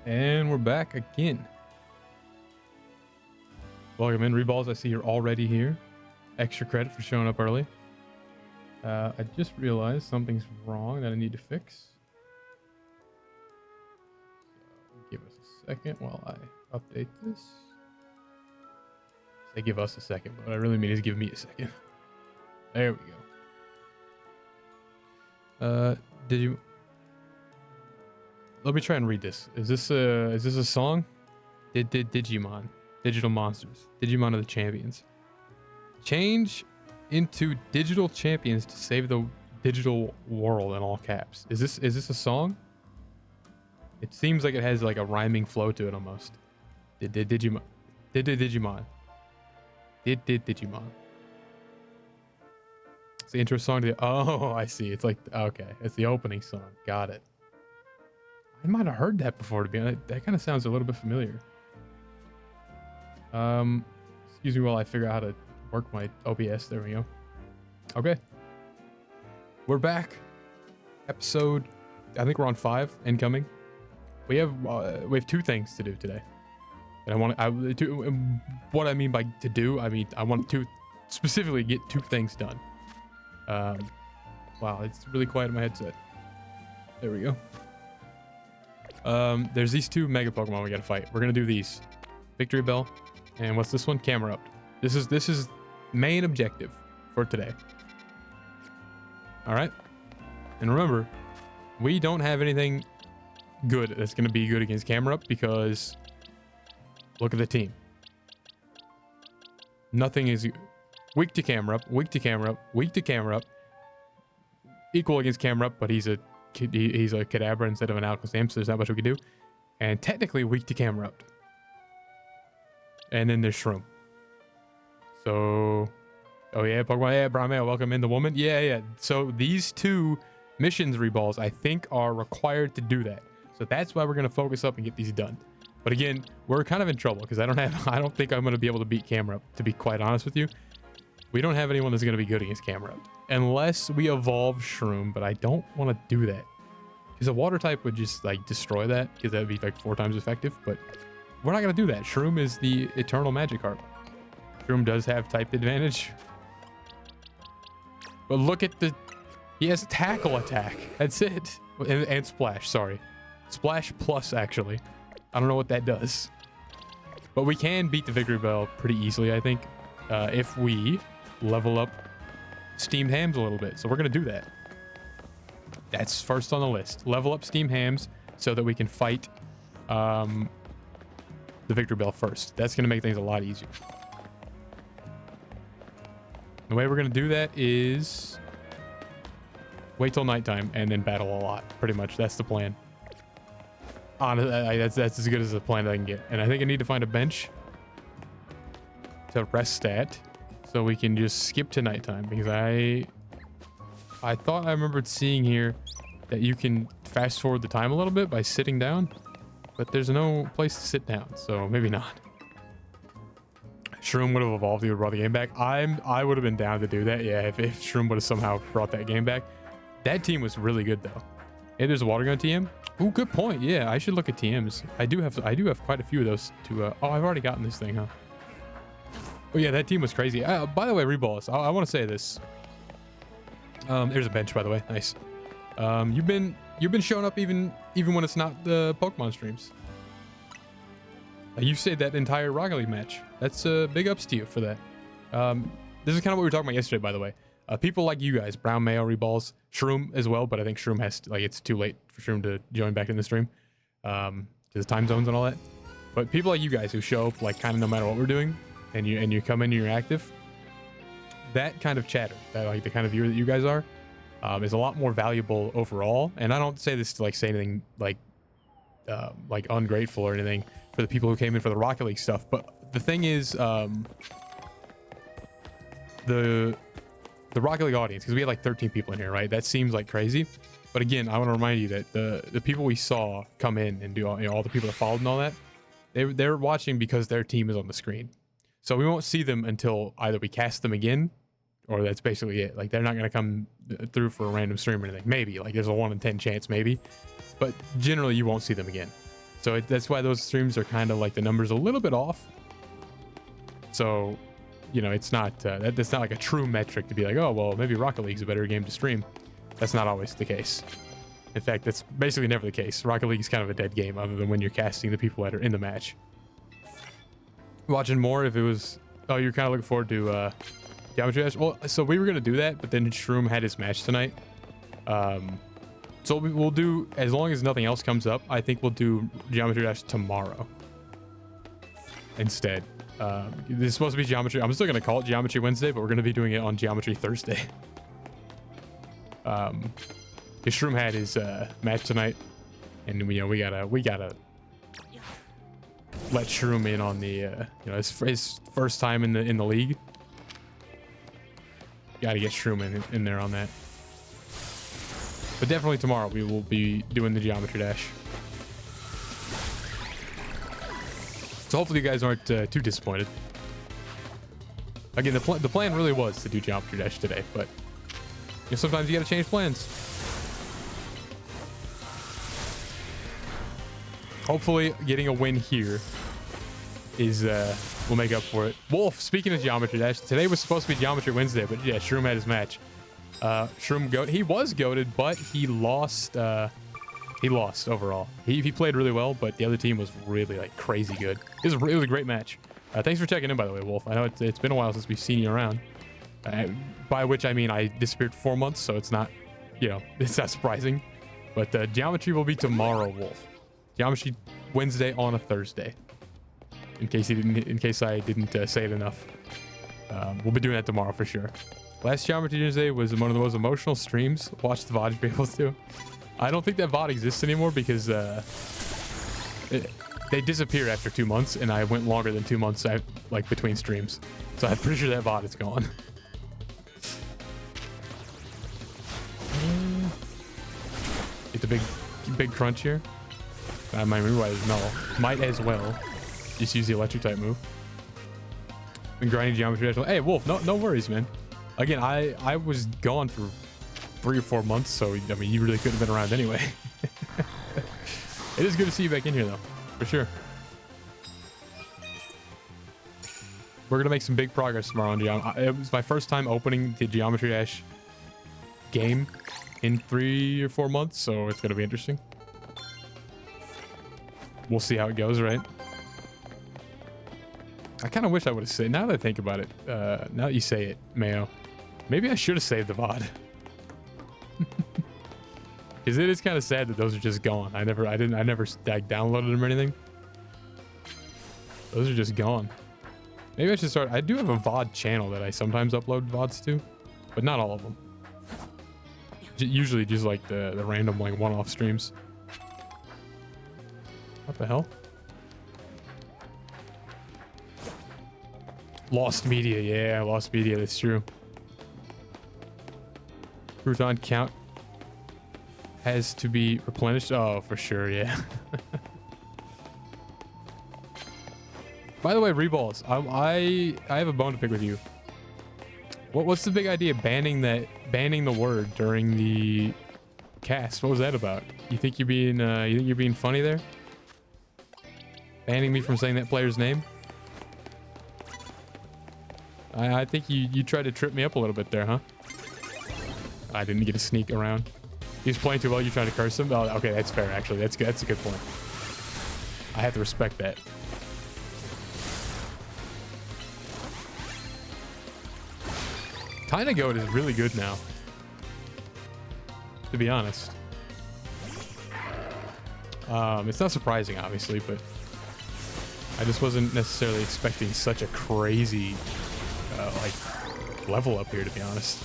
And we're back again. Welcome in, Reballs. I see you're already here. Extra credit for showing up early. I just realized something's wrong that I need to fix. So give us a second while I update this. Say give us a second, but what I really mean is give me a second. There we go. Let me try and read this. Is this a song? Digimon. Digital monsters. Digimon are the champions. Change into digital champions to save the digital world in all caps. Is this a song? It seems like it has like a rhyming flow to it almost. Digimon. Digimon. Digimon. It's the intro song to the, oh, I see. It's like, okay. It's the opening song. Got it. I might have heard that before, to be honest. That kind of sounds a little bit familiar. Excuse me while I figure out how to work my OBS. There we go. Okay. We're back. Episode, I think we're on 5 incoming. We have 2 things to do today. And what I mean by to do, I mean, I want to specifically get 2 things done. Wow, it's really quiet in my headset. There we go. There's these 2 mega Pokemon we gotta fight. We're gonna do these. Victory Bell. And what's this one? Camerupt. This is main objective for today. Alright? And remember, we don't have anything good that's gonna be good against Camerupt because look at the team. Nothing is weak to Camerupt, weak to Camerupt, weak to Camerupt. Equal against Camerupt, but he's a Kadabra instead of an Alakazam, so there's not much we can do. And technically weak to Camerupt. And then there's Shroom. So, oh yeah, Pokemon, yeah, Brahmail, welcome in the woman. Yeah. So these 2 missions, Reballs, I think are required to do that. So that's why we're gonna focus up and get these done. But again, we're kind of in trouble because I don't think I'm gonna be able to beat Camerupt, to be quite honest with you. We don't have anyone that's gonna be good against Camerupt. Unless we evolve Shroom, but I don't want to do that. Because a water type would just like destroy that, because that would be like 4 times effective, but we're not going to do that. Shroom is the eternal Magikarp. Shroom does have type advantage. But look at he has tackle attack. That's it. And splash, sorry. Splash plus, actually. I don't know what that does. But we can beat the Victory Bell pretty easily, I think, if we level up Steamed Hams a little bit. So we're going to do that. That's first on the list. Level up Steamed Hams so that we can fight the Victory Bell first. That's going to make things a lot easier. The way we're going to do that is wait till nighttime and then battle a lot. Pretty much. That's the plan. Honestly, that's as good as a plan that I can get. And I think I need to find a bench to rest stat so we can just skip to nighttime, because I thought I remembered seeing here that you can fast forward the time a little bit by sitting down, but there's no place to sit down, so maybe not. Shroom would have evolved, he would have brought the game back. I would have been down to do that, yeah, if Shroom would have somehow brought that game back. That team was really good though. Hey, there's a water gun TM. Oh, good point. Yeah, I should look at TMs. I do have quite a few of those to oh, I've already gotten this thing, huh? Oh yeah, that team was crazy. By the way, Reballs, I want to say this. There's a bench, by the way. Nice. You've been showing up even when it's not the Pokemon streams. You saved that entire Rocket League match. That's big ups to you for that. This is kind of what we were talking about yesterday, by the way. People like you guys, Brown Mayo, Reballs, Shroom as well, but I think Shroom has to, like, it's too late for Shroom to join back in the stream because time zones and all that. But people like you guys who show up like kind of no matter what we're doing, and you come in and you're active, that kind of chatter, that like the kind of viewer that you guys are, is a lot more valuable overall. And I don't say this to like say anything like ungrateful or anything for the people who came in for the Rocket League stuff, but the thing is, the Rocket League audience, because we had like 13 people in here, right? That seems like crazy, but again, I want to remind you that the people we saw come in and do all, all the people that followed and all that, they're watching because their team is on the screen. So we won't see them until either we cast them again, or that's basically it. Like, they're not going to come through for a random stream or anything. Maybe, like, there's a 1 in 10 chance, maybe. But generally, you won't see them again. So that's why those streams are kind of like the numbers a little bit off. So, you know, it's not that's not like a true metric to be like, oh well, maybe Rocket League's a better game to stream. That's not always the case. In fact, that's basically never the case. Rocket League is kind of a dead game other than when you're casting the people that are in the match. Watching more if it was... Oh, you're kind of looking forward to Geometry Dash? Well, so we were going to do that, but then Shroom had his match tonight. So we'll do, as long as nothing else comes up, I think we'll do Geometry Dash tomorrow instead. This is supposed to be Geometry. I'm still going to call it Geometry Wednesday, but we're going to be doing it on Geometry Thursday. Shroom had his match tonight, and we gotta let Shroom in on the you know, his first time in the league. Gotta get Shroom in there on that. But definitely tomorrow we will be doing the Geometry Dash. So hopefully you guys aren't too disappointed. Again, the plan really was to do Geometry Dash today, but you know, sometimes you gotta change plans. Hopefully getting a win here is will make up for it. Wolf, speaking of Geometry Dash, today was supposed to be Geometry Wednesday, but yeah, Shroom had his match. Shroom he was goated, but he lost overall. He played really well, but the other team was really like crazy good. It was a great match. Thanks for checking in, by the way, Wolf. I know it's been a while since we've seen you around. By which I mean I disappeared for 4 months, so it's not, you know, it's not surprising. But Geometry will be tomorrow, Wolf. Geometry Wednesday on a Thursday. In case I didn't say it enough. We'll be doing that tomorrow for sure. Last Geometry Wednesday was one of the most emotional streams. Watch the VOD be able to. I don't think that VOD exists anymore because they disappeared after 2 months, and I went longer than 2 months like between streams. So I'm pretty sure that VOD is gone. Get the big crunch here. I might might as well just use the electric type move. Been grinding Geometry Dash. Hey Wolf, no worries, man. Again, I was gone for 3 or 4 months, so I mean you really couldn't have been around anyway. It is good to see you back in here though, for sure. We're gonna make some big progress tomorrow on Geometry. It was my first time opening the Geometry Dash game in 3 or 4 months, so it's gonna be interesting. We'll see how it goes, right? I kind of wish I would have said. Now that I think about it, now that you say it, Mayo, maybe I should have saved the VOD. Because it is kind of sad that those are just gone. I never downloaded them or anything. Those are just gone. Maybe I should start. I do have a VOD channel that I sometimes upload VODs to, but not all of them. Usually just like the random like one-off streams. What the hell? Lost media, yeah, lost media, that's true. Crouton count has to be replenished. Oh, for sure, yeah. By the way, Reballs, I have a bone to pick with you. What's the big idea banning the word during the cast? What was that about? You think you're being funny there? Banning me from saying that player's name? I think you tried to trip me up a little bit there, huh? I didn't get to sneak around. He's playing too well, you trying to curse him? Oh, okay, that's fair, actually. That's a good point. I have to respect that. Tiny Goat is really good now, to be honest. It's not surprising, obviously, but I just wasn't necessarily expecting such a crazy like level up here, to be honest.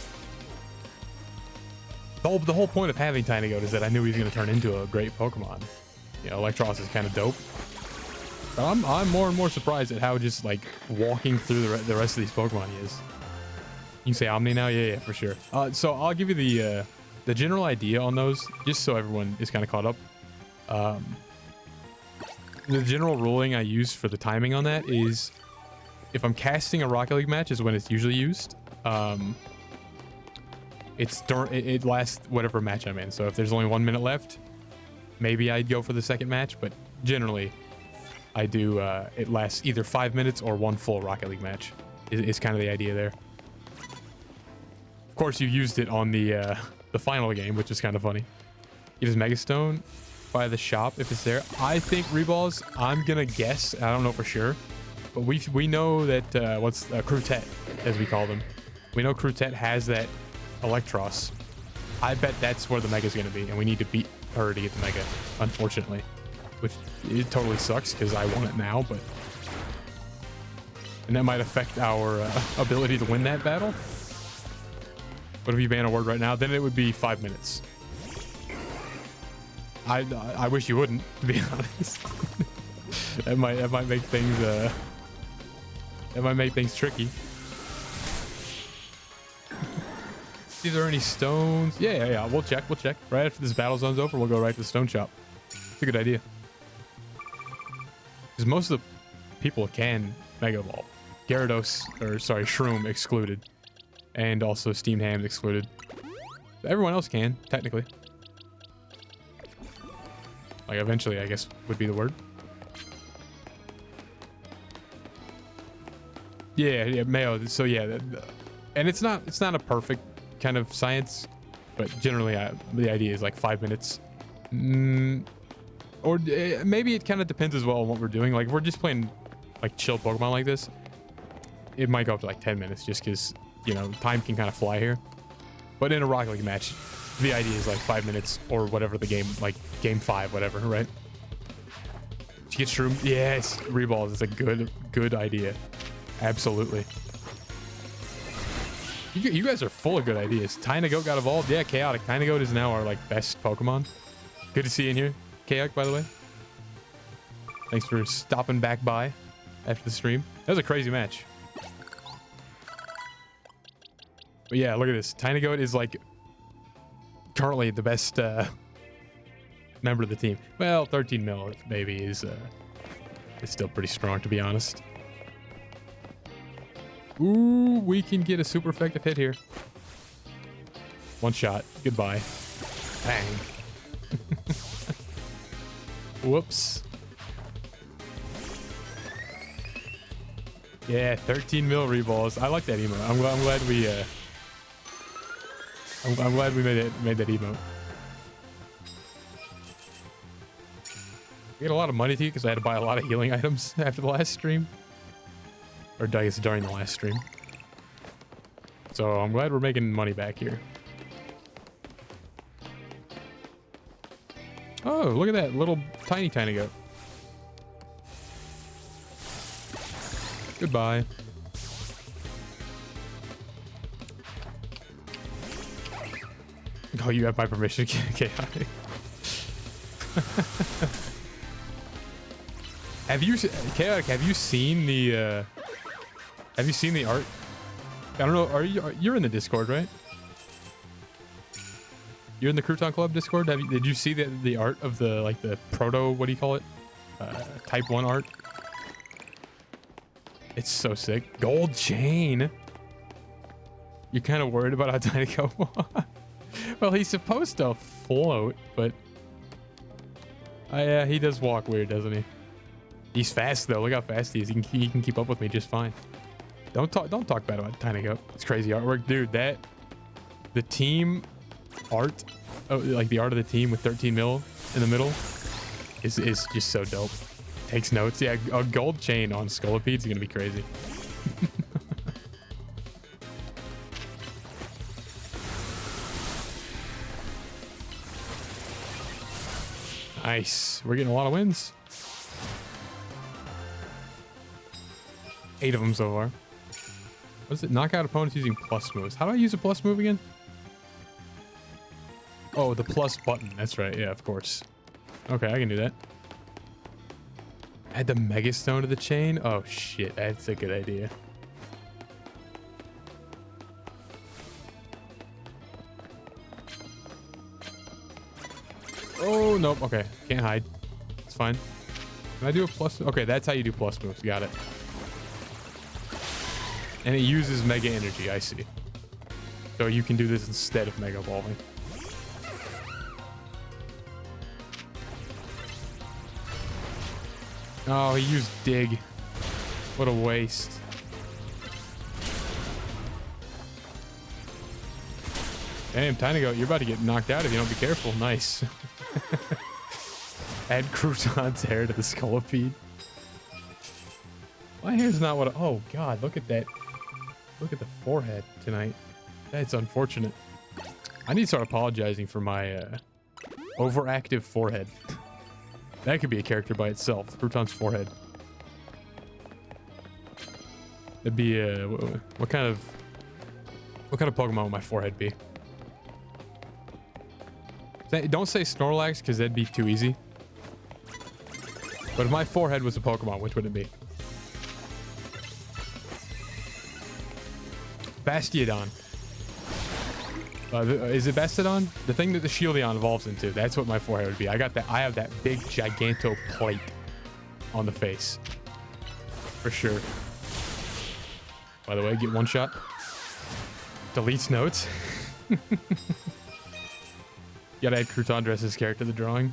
The whole point of having Tiny Goat is that I knew he was going to turn into a great Pokemon. You know, Electros is kind of dope. But I'm more and more surprised at how just like walking through the rest of these Pokemon he is. You can say Omni now? Yeah, for sure. So I'll give you the general idea on those, just so everyone is kind of caught up. The general ruling I use for the timing on that is if I'm casting a Rocket League match is when it's usually used. It lasts whatever match I'm in. So if there's only 1 minute left, maybe I'd go for the second match, but generally, I do, it lasts either 5 minutes or one full Rocket League match. Is kind of the idea there. Of course, you used it on the final game, which is kind of funny. It is Megastone by the shop if it's there. I think Reballs, I'm gonna guess, I don't know for sure, but we know that what's Crutet, as we call them. We know Crutet has that Electros. I bet that's where the Mega's gonna be, and we need to beat her to get the Mega, unfortunately. Which it totally sucks because I want it now, but and that might affect our ability to win that battle. But if you ban a word right now, then it would be 5 minutes. I wish you wouldn't, to be honest. that might make things tricky. See if there are any stones. Yeah. We'll check. Right after this battle zone's over, we'll go right to the stone shop. It's a good idea. Because most of the people can Mega Evolve. Gyarados, or sorry, Shroom excluded. And also Steamed Hams excluded. Everyone else can, technically. Like eventually, I guess, would be the word. Yeah, Mayo. So yeah, and it's not a perfect kind of science, but generally the idea is like 5 minutes. Or maybe it kind of depends as well on what we're doing. Like if we're just playing like chill Pokemon like this, it might go up to like 10 minutes just because, you know, time can kind of fly here. But in a Rocket League match, the idea is like 5 minutes or whatever the game, like game 5, whatever, right? To get Shroom, yes, Reballs is a good idea. Absolutely. You guys are full of good ideas. Tinagoat got evolved. Yeah, Chaotic. Tinagoat is now our like best Pokemon. Good to see you in here, Chaotic, by the way. Thanks for stopping back by after the stream. That was a crazy match. But yeah, look at this. Tinagoat is like currently the best member of the team. Well, 13 mil maybe is still pretty strong, to be honest. Ooh, we can get a super effective hit here. One shot. Goodbye. Bang. Whoops. Yeah, 13 mil Reballs. I like that emote. I'm glad we I'm glad we made that emote. We had a lot of money too because I had to buy a lot of healing items after the last stream. Or I guess during the last stream. So I'm glad we're making money back here. Oh, look at that little tiny goat. Goodbye. Oh, you have my permission. Chaotic. Chaotic, have you seen the art? I don't know. You're in the Discord, right? You're in the Crouton Club Discord. Did you see the art of the proto? What do you call it? Type 1 art. It's so sick. Gold chain. You're kind of worried about how tiny go. Well, he's supposed to float, but yeah, he does walk weird, doesn't he? He's fast though. Look how fast he is. He can keep up with me just fine. Don't talk bad about Tinagoat. It's crazy artwork, dude. The team art, like the art of the team with 13 mil in the middle, is just so dope. Takes notes. Yeah, a gold chain on Scolipede is gonna be crazy. Nice. We're getting a lot of wins. 8 of them so far. What is it? Knock out opponents using plus moves. How do I use a plus move again? Oh, the plus button. That's right. Yeah, of course. Okay, I can do that. Add the Megastone to the chain? Oh, shit. That's a good idea. Oh, nope. Okay. Can't hide. It's fine. Can I do a plus? Okay, that's how you do plus moves. Got it. And it uses Mega Energy. I see. So you can do this instead of Mega Evolving. Oh, he used dig. What a waste. Damn, Tiny-Goat, you're about to get knocked out if you don't be careful. Nice. Add Crouton's hair to the Scolipede. My hair's not what... Oh, God, look at that. Look at the forehead tonight. That's unfortunate. I need to start apologizing for my overactive forehead. That could be a character by itself. Crouton's forehead. That'd be what kind of Pokemon would my forehead be? Don't say Snorlax because that'd be too easy. But if my forehead was a Pokemon, which would it be? Bastiodon. Is it Bastiodon? The thing that the Shieldon evolves into. That's what my forehead would be. I got that. I have that big giganto plate on the face. For sure. By the way, get one shot. Deletes notes. Gotta add Crouton dresses character to the drawing.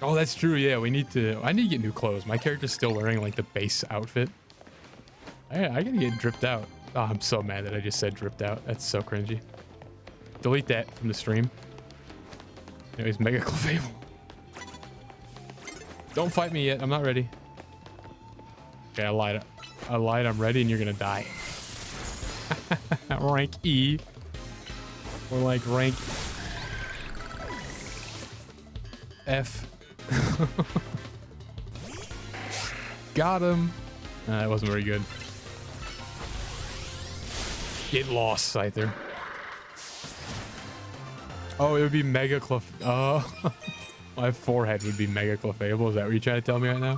Oh, that's true. Yeah, I need to get new clothes. My character's still wearing like the base outfit. I gotta get dripped out. Oh, I'm so mad that I just said dripped out. That's so cringy. Delete that from the stream. Anyways, Mega Clefable. Don't fight me yet. I'm not ready. Okay, I lied. I'm ready, and you're gonna die. Rank E. Or like rank F. Got him. That wasn't very good. Get lost, Scyther. Oh, it would be Mega Clef. Oh, my forehead would be Mega Clefable. Is that what you're trying to tell me right now?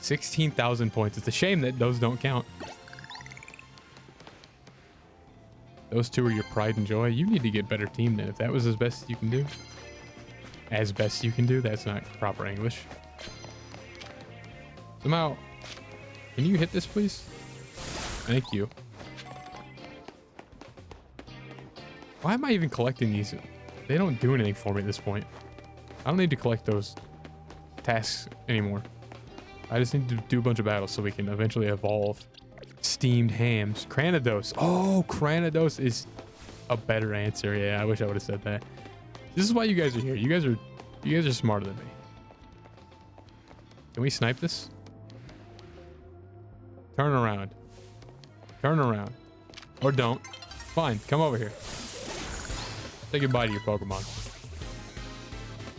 16,000 points. It's a shame that those don't count. Those two are your pride and joy. You need to get better team then. If that was as best you can do. As best you can do? That's not proper English. Somehow, can you hit this, please? Thank you. Why am I even collecting these? They don't do anything for me at this point. I don't need to collect those tasks anymore. I just need to do a bunch of battles so we can eventually evolve. Steamed hams. Cranidos. Oh, Cranidos is a better answer. Yeah, I wish I would have said that. This is why you guys are here. You guys are smarter than me. Can we snipe this? Turn around. Turn around. Or don't. Fine, come over here. Say goodbye to your Pokemon.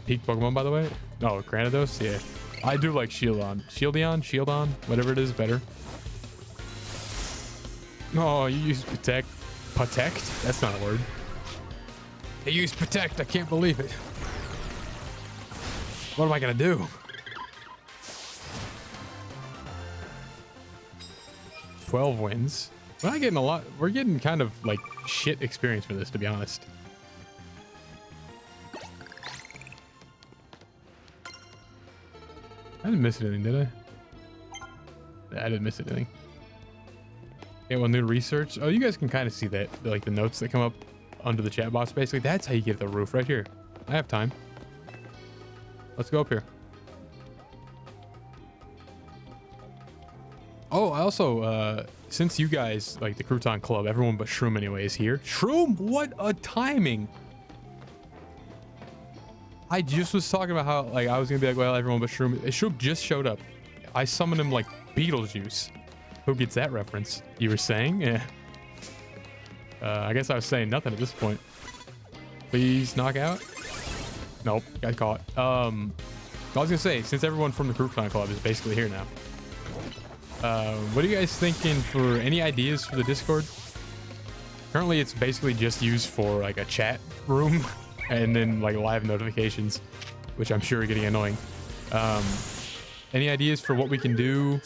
Peak Pokemon, by the way? Oh, Cranidos? Yeah. I do like Shieldon. Shieldon, whatever it is, better. Oh, you used Protect. Protect? That's not a word. They used Protect. I can't believe it. What am I gonna do? $12 wins. We're not getting a lot. We're getting kind of like shit experience for this, to be honest. I didn't miss anything, did I? I didn't miss anything. Okay, well, new research. Oh, you guys can kind of see that, like the notes that come up under the chat box. Basically, that's how you get the roof right here. I have time. Let's go up here. Oh, I also, since you guys, like the Crouton Club, everyone but Shroom anyway is here. Shroom, what a timing. I just was talking about how, like, I was going to be like, well, everyone but Shroom. Shroom just showed up. I summoned him like Beetlejuice. Who gets that reference? You were saying? Yeah. I guess I was saying nothing at this point. Please knock out. Nope, got caught. I was gonna say, since everyone from the Crouton Club is basically here now, what are you guys thinking for any ideas for the Discord? Currently, it's basically just used for like a chat room and then like live notifications, which I'm sure are getting annoying. Any ideas for what we can do?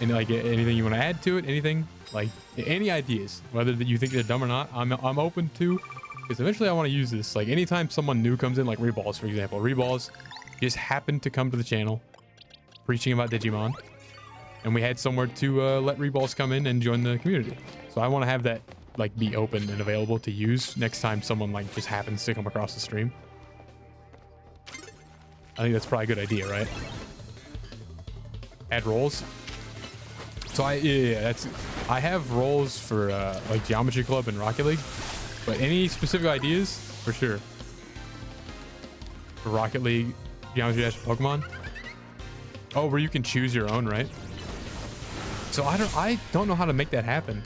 And like anything you want to add to it? Anything like any ideas, whether you think they're dumb or not, I'm open to. Because eventually I want to use this. Like anytime someone new comes in, like Reballs, for example. Reballs just happened to come to the channel preaching about Digimon. And we had somewhere to let Reballs come in and join the community. So I want to have that like be open and available to use next time someone like just happens to come across the stream. I think that's probably a good idea, right? add roles. So I have roles for like Geometry Club and Rocket League, but any specific ideas for sure for Rocket League, Geometry Dash, Pokemon. Oh, where you can choose your own, right? So I don't know how to make that happen,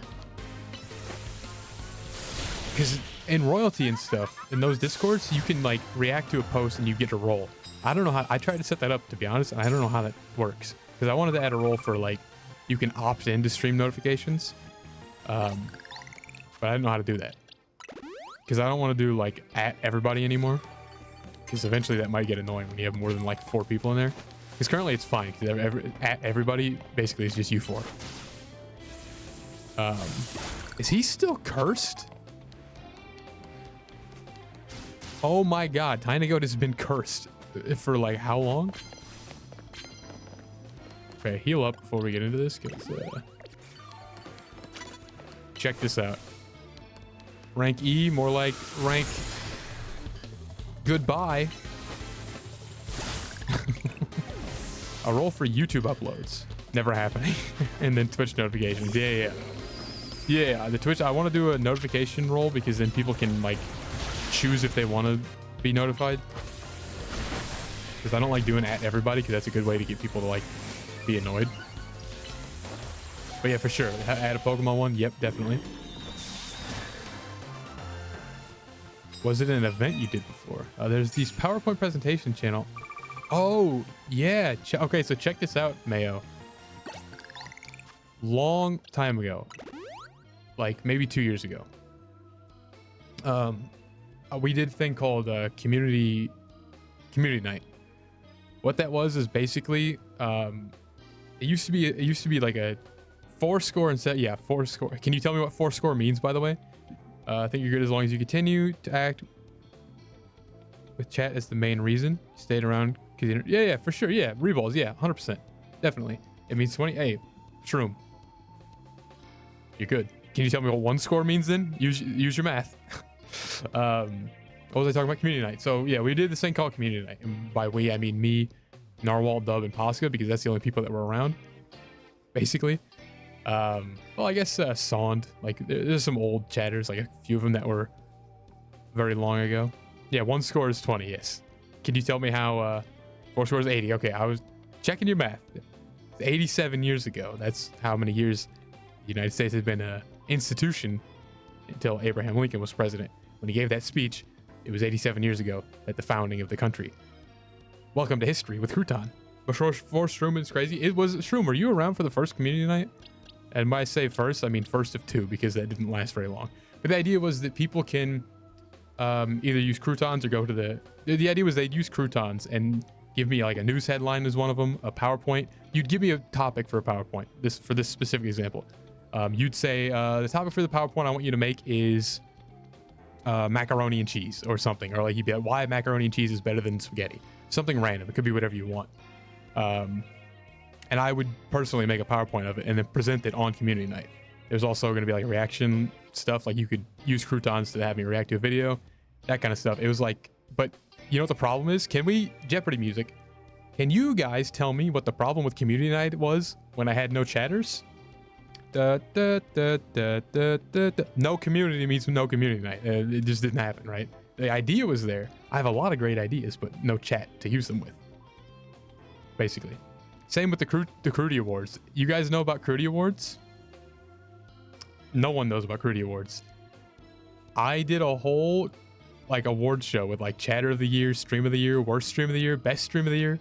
because in Royalty and stuff in those Discords you can like react to a post and you get a role. I don't know how. I tried to set that up, to be honest, and I don't know how that works, because I wanted to add a role for like you can opt into stream notifications, but I didn't know how to do that, because I don't want to do like at everybody anymore, because eventually that might get annoying when you have more than like 4 people in there. Because currently it's fine, because at everybody basically is just you 4. Is he still cursed? Oh my god, Tiny Goat has been cursed for like how long? Okay, heal up before we get into this, because check this out. Rank E, more like rank goodbye. A role for YouTube uploads. Never happening. And then Twitch notifications. Yeah, the Twitch, I want to do a notification role, because then people can like choose if they want to be notified. Because I don't like doing at everybody, because that's a good way to get people to like be annoyed. But yeah, for sure. Add a Pokemon one. Yep, definitely. Was it an event you did before? There's these PowerPoint presentation channel. Oh, yeah. Okay, so check this out, Mayo. Long time ago. Like maybe 2 years ago. We did a thing called community night. What that was is basically it used to be like a 4 score and set. Yeah, 4 score. Can you tell me what 4 score means, by the way? I think you're good as long as you continue to act with chat as the main reason. Stayed around. Yeah, for sure. Yeah, reballs. Yeah, 100%. Definitely. It means 20. Hey, Shroom. You're good. Can you tell me what 1 score means then? Use your math. What was I talking about? Community night. So yeah, we did this thing called community night. And by we, I mean me, Narwhal, Dub, and Posca, because that's the only people that were around, basically. Well, I guess Sond. Like, there's some old chatters, like a few of them that were very long ago. Yeah, 1 score is 20, yes. Can you tell me how 4 scores 80? Okay, I was checking your math. It's 87 years ago. That's how many years the United States has been an institution until Abraham Lincoln was president. When he gave that speech, it was 87 years ago at the founding of the country. Welcome to history with Crouton. Before Shroom is crazy. It was Shroom, were you around for the first community night? And when I say first, I mean first of 2, because that didn't last very long. But the idea was that people can either use croutons or go to the idea was they'd use croutons and give me like a news headline as one of them, a PowerPoint. You'd give me a topic for a PowerPoint, for this specific example. You'd say, the topic for the PowerPoint I want you to make is macaroni and cheese or something. Or like you'd be like, why macaroni and cheese is better than spaghetti. Something random. It could be whatever you want. And I would personally make a PowerPoint of it and then present it on community night. There's also going to be like reaction stuff. Like you could use croutons to have me react to a video, that kind of stuff. It was like, but you know what the problem is? Can we, Jeopardy music, can you guys tell me what the problem with community night was when I had no chatters? No community means no community night. It just didn't happen, right? The idea was there. I have a lot of great ideas, but no chat to use them with. Basically. Same with the Crudy Awards. You guys know about Crudy Awards? No one knows about Crudy Awards. I did a whole like award show with like Chatter of the Year, Stream of the Year, Worst Stream of the Year, Best Stream of the Year.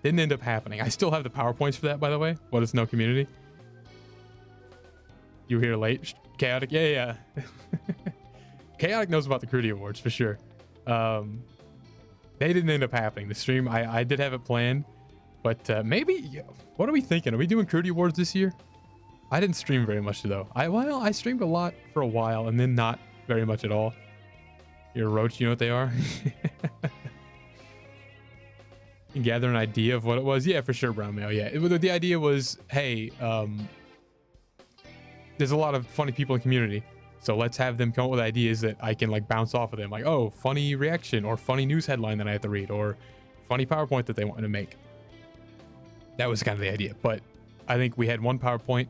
Didn't end up happening. I still have the PowerPoints for that, by the way. What is no community? You were here late. Chaotic, yeah. Chaotic knows about the Crudy Awards for sure. They didn't end up happening. The stream, I did have it planned, but maybe. What are we thinking? Are we doing Crudy Awards this year? I didn't stream very much though. I streamed a lot for a while and then not very much at all. You're a roach, you know what they are? And gather an idea of what it was. Yeah, for sure, Brown Mail. Yeah, the idea was, hey, there's a lot of funny people in the community, so let's have them come up with ideas that I can like bounce off of them. Like, oh, funny reaction or funny news headline that I have to read or funny PowerPoint that they want to make. That was kind of the idea. But I think we had one PowerPoint,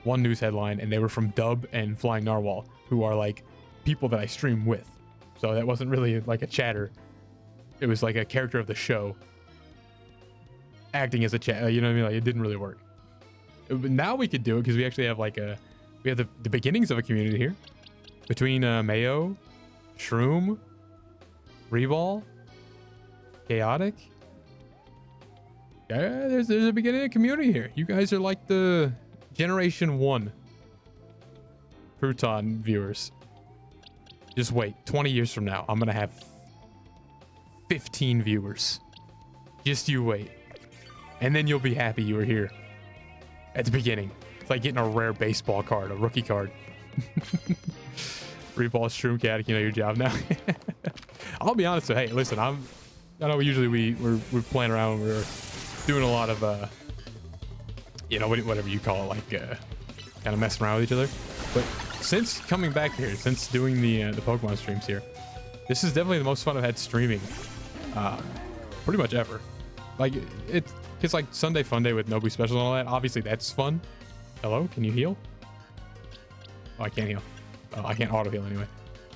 one news headline, and they were from Dub and Flying Narwhal, who are like people that I stream with. So that wasn't really like a chatter. It was like a character of the show acting as a chat. You know what I mean? Like, it didn't really work. Now we could do it because we actually have like we have the beginnings of a community here between Mayo, Shroom, Reball, Chaotic. Yeah, there's a beginning of community here. You guys are like the Generation 1 Crouton viewers. Just wait, 20 years from now, I'm gonna have 15 viewers. Just you wait. And then you'll be happy you were here at the beginning. It's like getting a rare baseball card, a rookie card. Reball, Shroom, Chaotic, you know your job now. I'll be honest, so hey, listen, I know usually we're playing around, we're doing a lot of you know, whatever you call it, like kind of messing around with each other. But since coming back here, since doing the Pokemon streams here, this is definitely the most fun I've had streaming pretty much ever. Like it's like Sunday Fun Day with Nobu Special and all that. Obviously that's fun. Hello, can you heal? Oh, I can't heal. Oh, I can't auto heal anyway.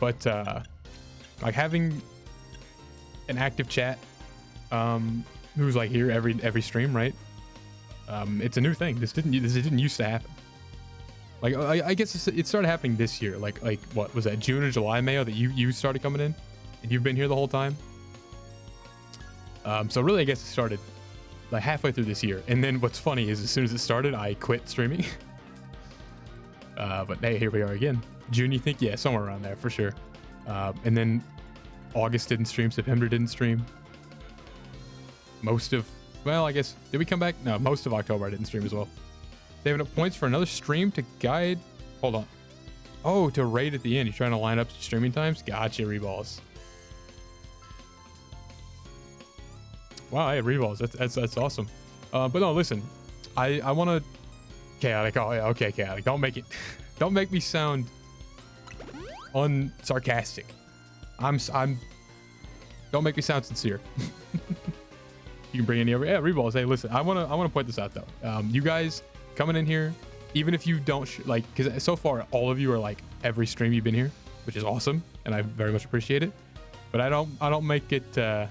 But like having an active chat who's like here every stream, right? It's a new thing. This didn't used to happen. Like I guess it started happening this year. Like what was that, June or July, Mayo, that you started coming in, and you've been here the whole time. So really, I guess it started like halfway through this year. And then what's funny is as soon as it started, I quit streaming. But hey, here we are again. June, you think? Yeah, somewhere around there for sure. And then August didn't stream. September didn't stream. Well, I guess, did we come back? No, most of October I didn't stream as well. Saving up points for another stream to guide. Hold on. Oh, to raid at the end. You're trying to line up streaming times? Gotcha, Reballs. Wow, hey, Reballs. That's awesome. But no, listen. I want to... Chaotic. Oh, yeah, okay, Chaotic. Don't make me sound unsarcastic. Don't make me sound sincere. You can bring any over. Yeah, Reballs. Hey, listen, I want to point this out though. You guys coming in here, even if you don't like, because so far all of you are like every stream you've been here, which is awesome, and I very much appreciate it. But I don't make it. I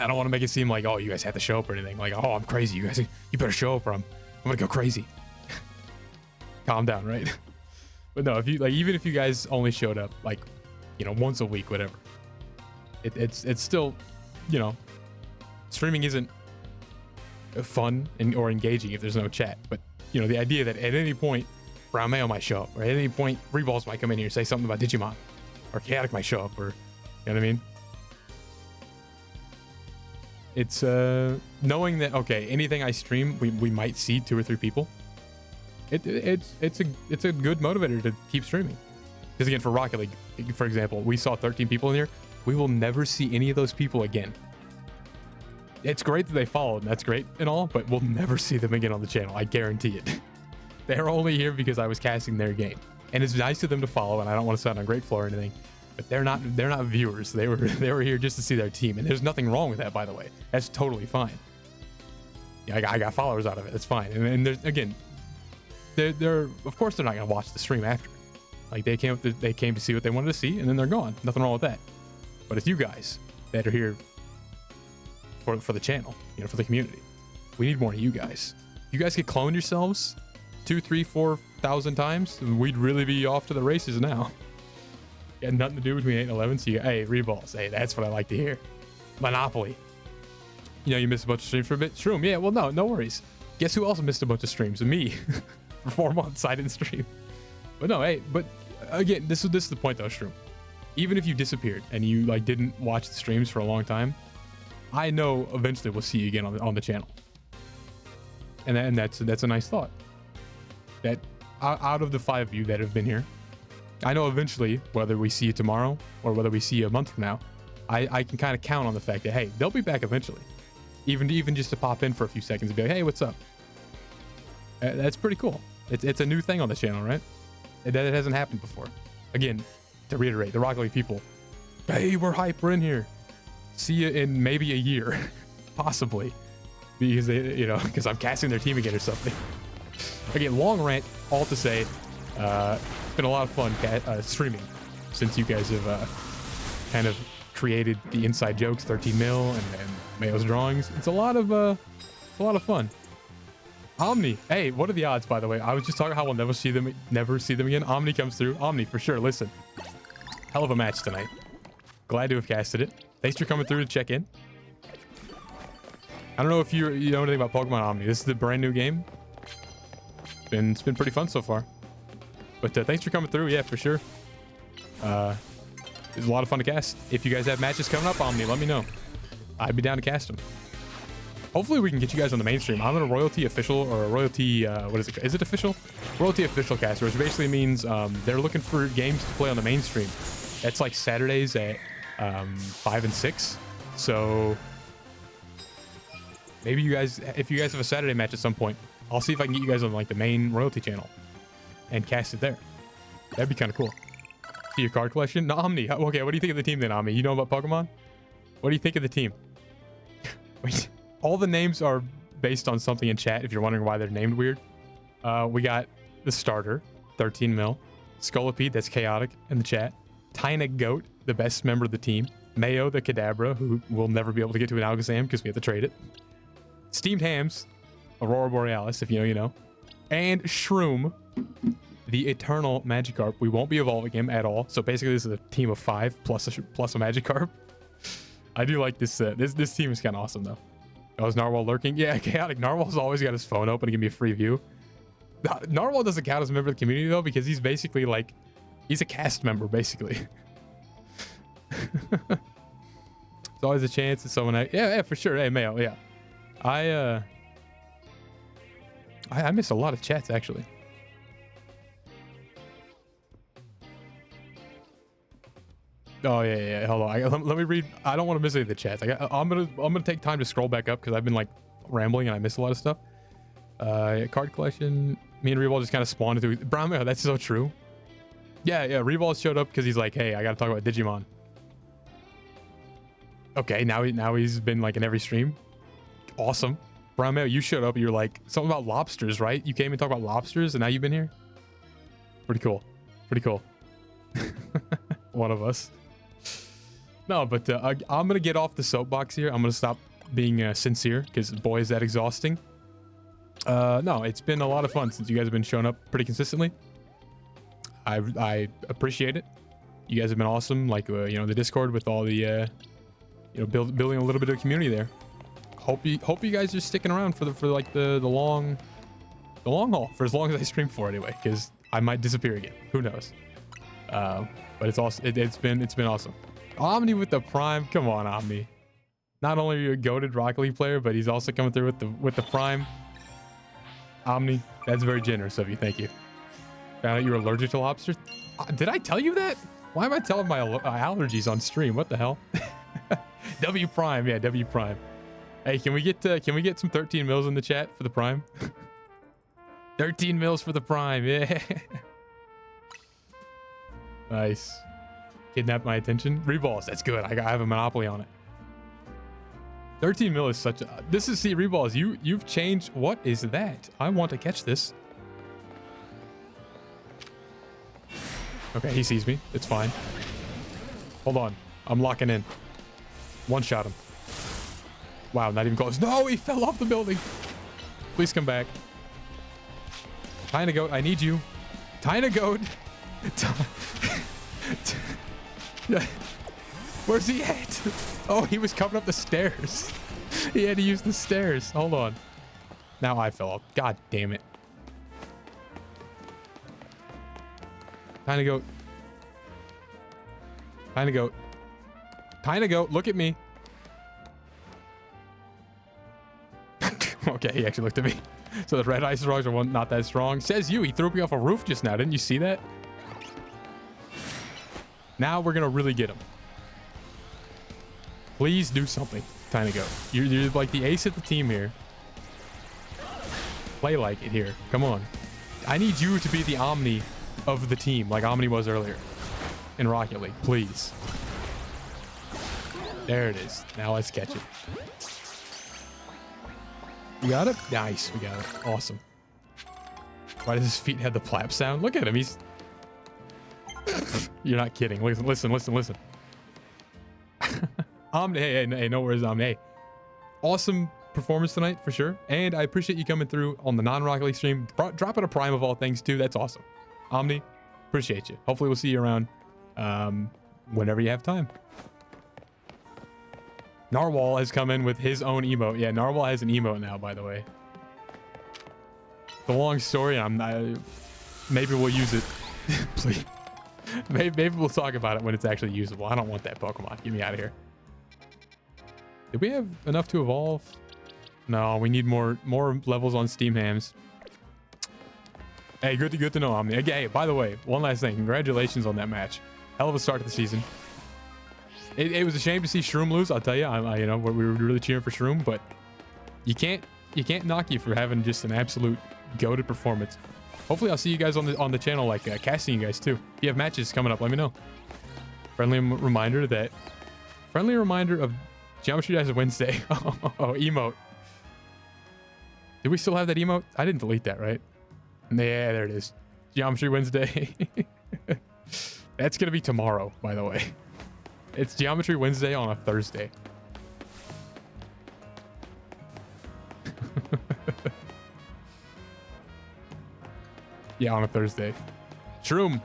don't want to make it seem like, oh, you guys have to show up or anything. Like, oh, I'm crazy. You better show up or I'm gonna go crazy. Calm down, right? But no, if you like, even if you guys only showed up like, you know, once a week, whatever, it's still, you know. Streaming isn't fun or engaging if there's no chat, but you know, the idea that at any point Brown Mayo might show up, or at any point Reballs might come in here and say something about Digimon, or Chaotic might show up, or you know what I mean? It's knowing that okay, anything I stream, we might see 2 or 3 people. It's a good motivator to keep streaming. Because again, for Rocket League, for example, we saw 13 people in here. We will never see any of those people again. It's great that they followed, and that's great and all, but we'll never see them again on the channel. I guarantee it. They're only here because I was casting their game, and it's nice of them to follow. And I don't want to sound ungrateful or anything, but they're not viewers. They were here just to see their team, and there's nothing wrong with that, by the way. That's totally fine. Yeah, I got followers out of it. It's fine. And there's again, they're of course they're not gonna watch the stream after. Like they came to see what they wanted to see, and then they're gone. Nothing wrong with that. But it's you guys that are here for the channel, you know, for the community. We need more of you guys. You guys could clone yourselves 2, 3, 4,000 times, we'd really be off to the races now. Got nothing to do between 8 and 11, so hey, Reballs, hey, that's what I like to hear. Monopoly. You know, you missed a bunch of streams for a bit. Shroom, yeah, well, no worries. Guess who else missed a bunch of streams? Me. For 4 months, I didn't stream. But no, hey, but again, this is the point though, Shroom. Even if you disappeared and you like didn't watch the streams for a long time, I know eventually we'll see you again on the channel. And that's a nice thought. That out of the 5 of you that have been here, I know eventually, whether we see you tomorrow or whether we see you a month from now, I can kind of count on the fact that, hey, they'll be back eventually. Even just to pop in for a few seconds and be like, hey, what's up? That's pretty cool. It's a new thing on the channel, right? It hasn't happened before. Again, to reiterate, the Rocket League people, hey, we're hype, we're in here. See you in maybe a year, possibly. because because I'm casting their team again or something. Okay, long rant. All to say, it's been a lot of fun streaming since you guys have kind of created the inside jokes, 13 mil, and Mayo's drawings. It's a lot of fun. Omni, hey, what are the odds, by the way? I was just talking how we'll never see them again. Omni comes through. Omni for sure. Listen, hell of a match tonight. Glad to have casted it. Thanks for coming through to check in. I don't know if you know anything about Pokemon Omni. This is the brand new game. It's been pretty fun so far. But thanks for coming through. Yeah, for sure. It's a lot of fun to cast. If you guys have matches coming up, Omni, let me know. I'd be down to cast them. Hopefully we can get you guys on the mainstream. I'm a royalty official or a royalty, what is it? Is it official? Royalty official caster, which basically means they're looking for games to play on the mainstream. That's like Saturdays at 5 and 6. So maybe you guys, if you guys have a Saturday match at some point, I'll see if I can get you guys on like the main royalty channel and cast it there. That'd be kind of cool. See your card collection? No, Omni. Okay, what do you think of the team then, Omni? You know about Pokemon? What do you think of the team? Wait. All the names are based on something in chat if you're wondering why they're named weird. We got the starter, 13 mil. Scolipede, that's chaotic in the chat. Tyna Goat, the best member of the team. Mayo, the Kadabra, who will never be able to get to an Alakazam because we have to trade it. Steamed Hams, Aurora Borealis, if you know, you know. And Shroom, the Eternal Magikarp. We won't be evolving him at all. So basically this is a team of 5 plus a Magikarp. I do like this. This team is kind of awesome though. Oh, is Narwhal lurking? Yeah, chaotic. Narwhal's always got his phone open to give me a free view. Narwhal doesn't count as a member of the community though, because he's basically like, he's a cast member basically. There's always a chance that someone, yeah, for sure. Hey, Mayo, yeah. I miss a lot of chats actually. Oh yeah. Hold on. Let me read. I don't want to miss any of the chats. I'm gonna take time to scroll back up because I've been like rambling and I missed a lot of stuff. Card collection. Me and Reball just kind of spawned through. Brown Mayo, that's so true. Yeah. Reball showed up because he's like, hey, I gotta talk about Digimon. Okay, now he's been like in every stream. Awesome. Brown Mayo, you showed up. You're like something about lobsters, right? You came and talked about lobsters, and now you've been here. Pretty cool. One of us. No, but I'm gonna get off the soapbox here. I'm gonna stop being sincere because boy is that exhausting. No, it's been a lot of fun since you guys have been showing up pretty consistently. I appreciate it. You guys have been awesome. Like the Discord with all the building a little bit of community there. Hope you guys are sticking around for the long haul for as long as I stream for anyway, because I might disappear again. Who knows? But it's also it's been awesome. Omni with the Prime. Come on, Omni. Not only are you a goated Rocket League player, but he's also coming through with the Prime. Omni, that's very generous of you. Thank you. Found out you were allergic to lobsters. Did I tell you that? Why am I telling my allergies on stream? What the hell? W Prime, yeah, W Prime. Hey, can we get some 13 mils in the chat for the Prime? 13 mils for the Prime, yeah. Nice. Kidnapped my attention. Reballs, that's good. I have a monopoly on it. 13 mil is such a... This is, see, Reballs, you've changed... What is that? I want to catch this. Okay, he sees me. It's fine. Hold on. I'm locking in. One shot him. Wow, not even close. No, he fell off the building. Please come back. Tyna Goat, I need you. Tyna Goat. Where's he at? Oh, he was coming up the stairs. He had to use the stairs. Hold on. Now I fell off. God damn it. Tyna Goat. Tyna Goat. Tyna Goat, look at me. Okay, he actually looked at me. So the red ice rocks are not that strong. Says you, he threw me off a roof just now. Didn't you see that? Now we're gonna really get him. Please do something, Tyna Goat. You're like the ace of the team here. Play like it here. Come on. I need you to be the Omni of the team, like Omni was earlier in Rocket League. Please. There it is. Now let's catch it. You got it? Nice. We got it. Awesome. Why does his feet have the plap sound? Look at him. He's... You're not kidding. Listen. Omni, hey, no worries, Omni. Hey, awesome performance tonight for sure. And I appreciate you coming through on the non-Rocket League stream. Dropping a prime of all things too. That's awesome. Omni, appreciate you. Hopefully we'll see you around whenever you have time. Narwhal has come in with his own emote. Yeah, Narwhal has an emote now, by the way. The long story. Maybe we'll use it. Please. Maybe we'll talk about it when it's actually usable. I don't want that Pokemon. Get me out of here. Did we have enough to evolve? No, we need more levels on Steam Hams. Hey, good to know, Omni. Okay, hey, by the way, one last thing. Congratulations on that match. Hell of a start to the season. It was a shame to see Shroom lose. I'll tell you. You know, we were really cheering for Shroom, but you can't knock you for having just an absolute goated performance. Hopefully, I'll see you guys on the channel, like casting you guys too. If you have matches coming up, let me know. Friendly reminder of Geometry Dash Wednesday. Oh, emote. Do we still have that emote? I didn't delete that, right? Yeah, there it is. Geometry Wednesday. That's gonna be tomorrow, by the way. It's Geometry Wednesday on a Thursday. Yeah, on a Thursday. Shroom,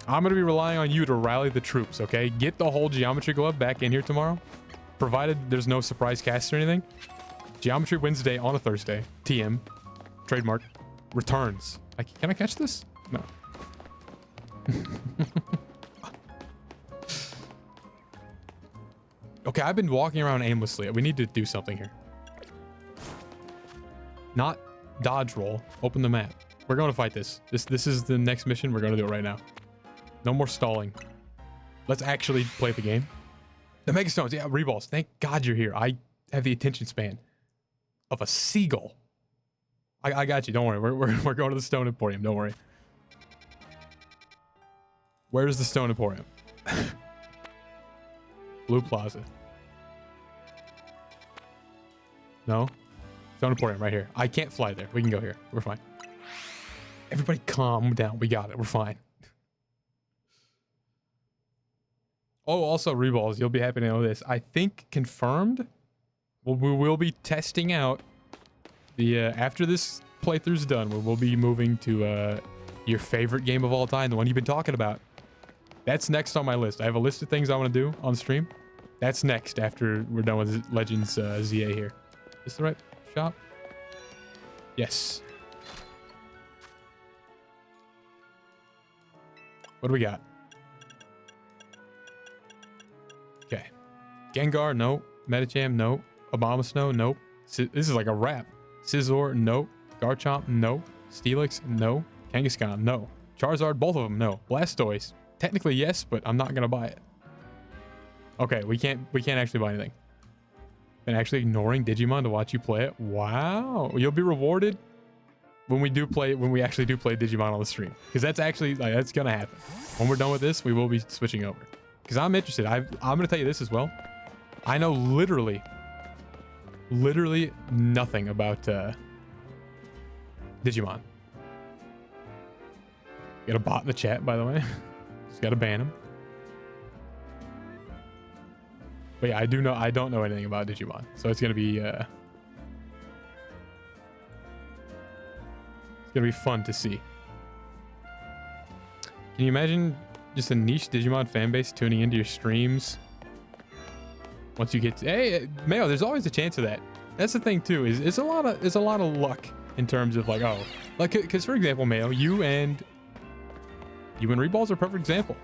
I'm going to be relying on you to rally the troops, okay? Get the whole Geometry Glove back in here tomorrow. Provided there's no surprise cast or anything. Geometry Wednesday on a Thursday. TM. Trademark. Returns. Can I catch this? No. Okay, I've been walking around aimlessly. We need to do something here. Not dodge roll. Open the map. We're going to fight this. This is the next mission. We're going to do it right now. No more stalling. Let's actually play the game. The Mega Stones. Yeah, Reballs. Thank God you're here. I have the attention span of a seagull. I got you. Don't worry. We're going to the Stone Emporium. Don't worry. Where's the Stone Emporium? Blue Plaza. No? Stone Emporium right here. I can't fly there. We can go here. We're fine. Everybody calm down. We got it. We're fine. Oh, also, Reballs, you'll be happy to know this. I think confirmed, we will be testing out the, after this playthrough's done, we'll be moving to your favorite game of all time, the one you've been talking about. That's next on my list. I have a list of things I want to do on stream. That's next after we're done with Legends Z-A here. Is this the right shop? Yes. What do we got? Okay. Gengar, no. Medicham, no. Abomasnow, nope. This is like a rap. Scizor, no. Garchomp, no. Steelix, no. Kangaskhan, no. Charizard, both of them, no. Blastoise, technically yes, but I'm not gonna buy it. Okay, we can't actually buy anything. Been actually ignoring Digimon to watch you play it. Wow. You'll be rewarded when we actually do play Digimon on the stream, because that's actually that's gonna happen. When we're done with this, we will be switching over, because I'm interested. I'm gonna tell you this as well. I know literally nothing about Digimon. Got a bot in the chat, by the way. Just gotta ban him. But yeah, I don't know anything about Digimon, so it's gonna be fun to see. Can you imagine just a niche Digimon fan base tuning into your streams? Once you get to, hey, Mayo, there's always a chance of that. That's the thing too, is it's a lot of luck in terms of like, oh, like, because for example, Mayo, you and Reballs are a perfect example.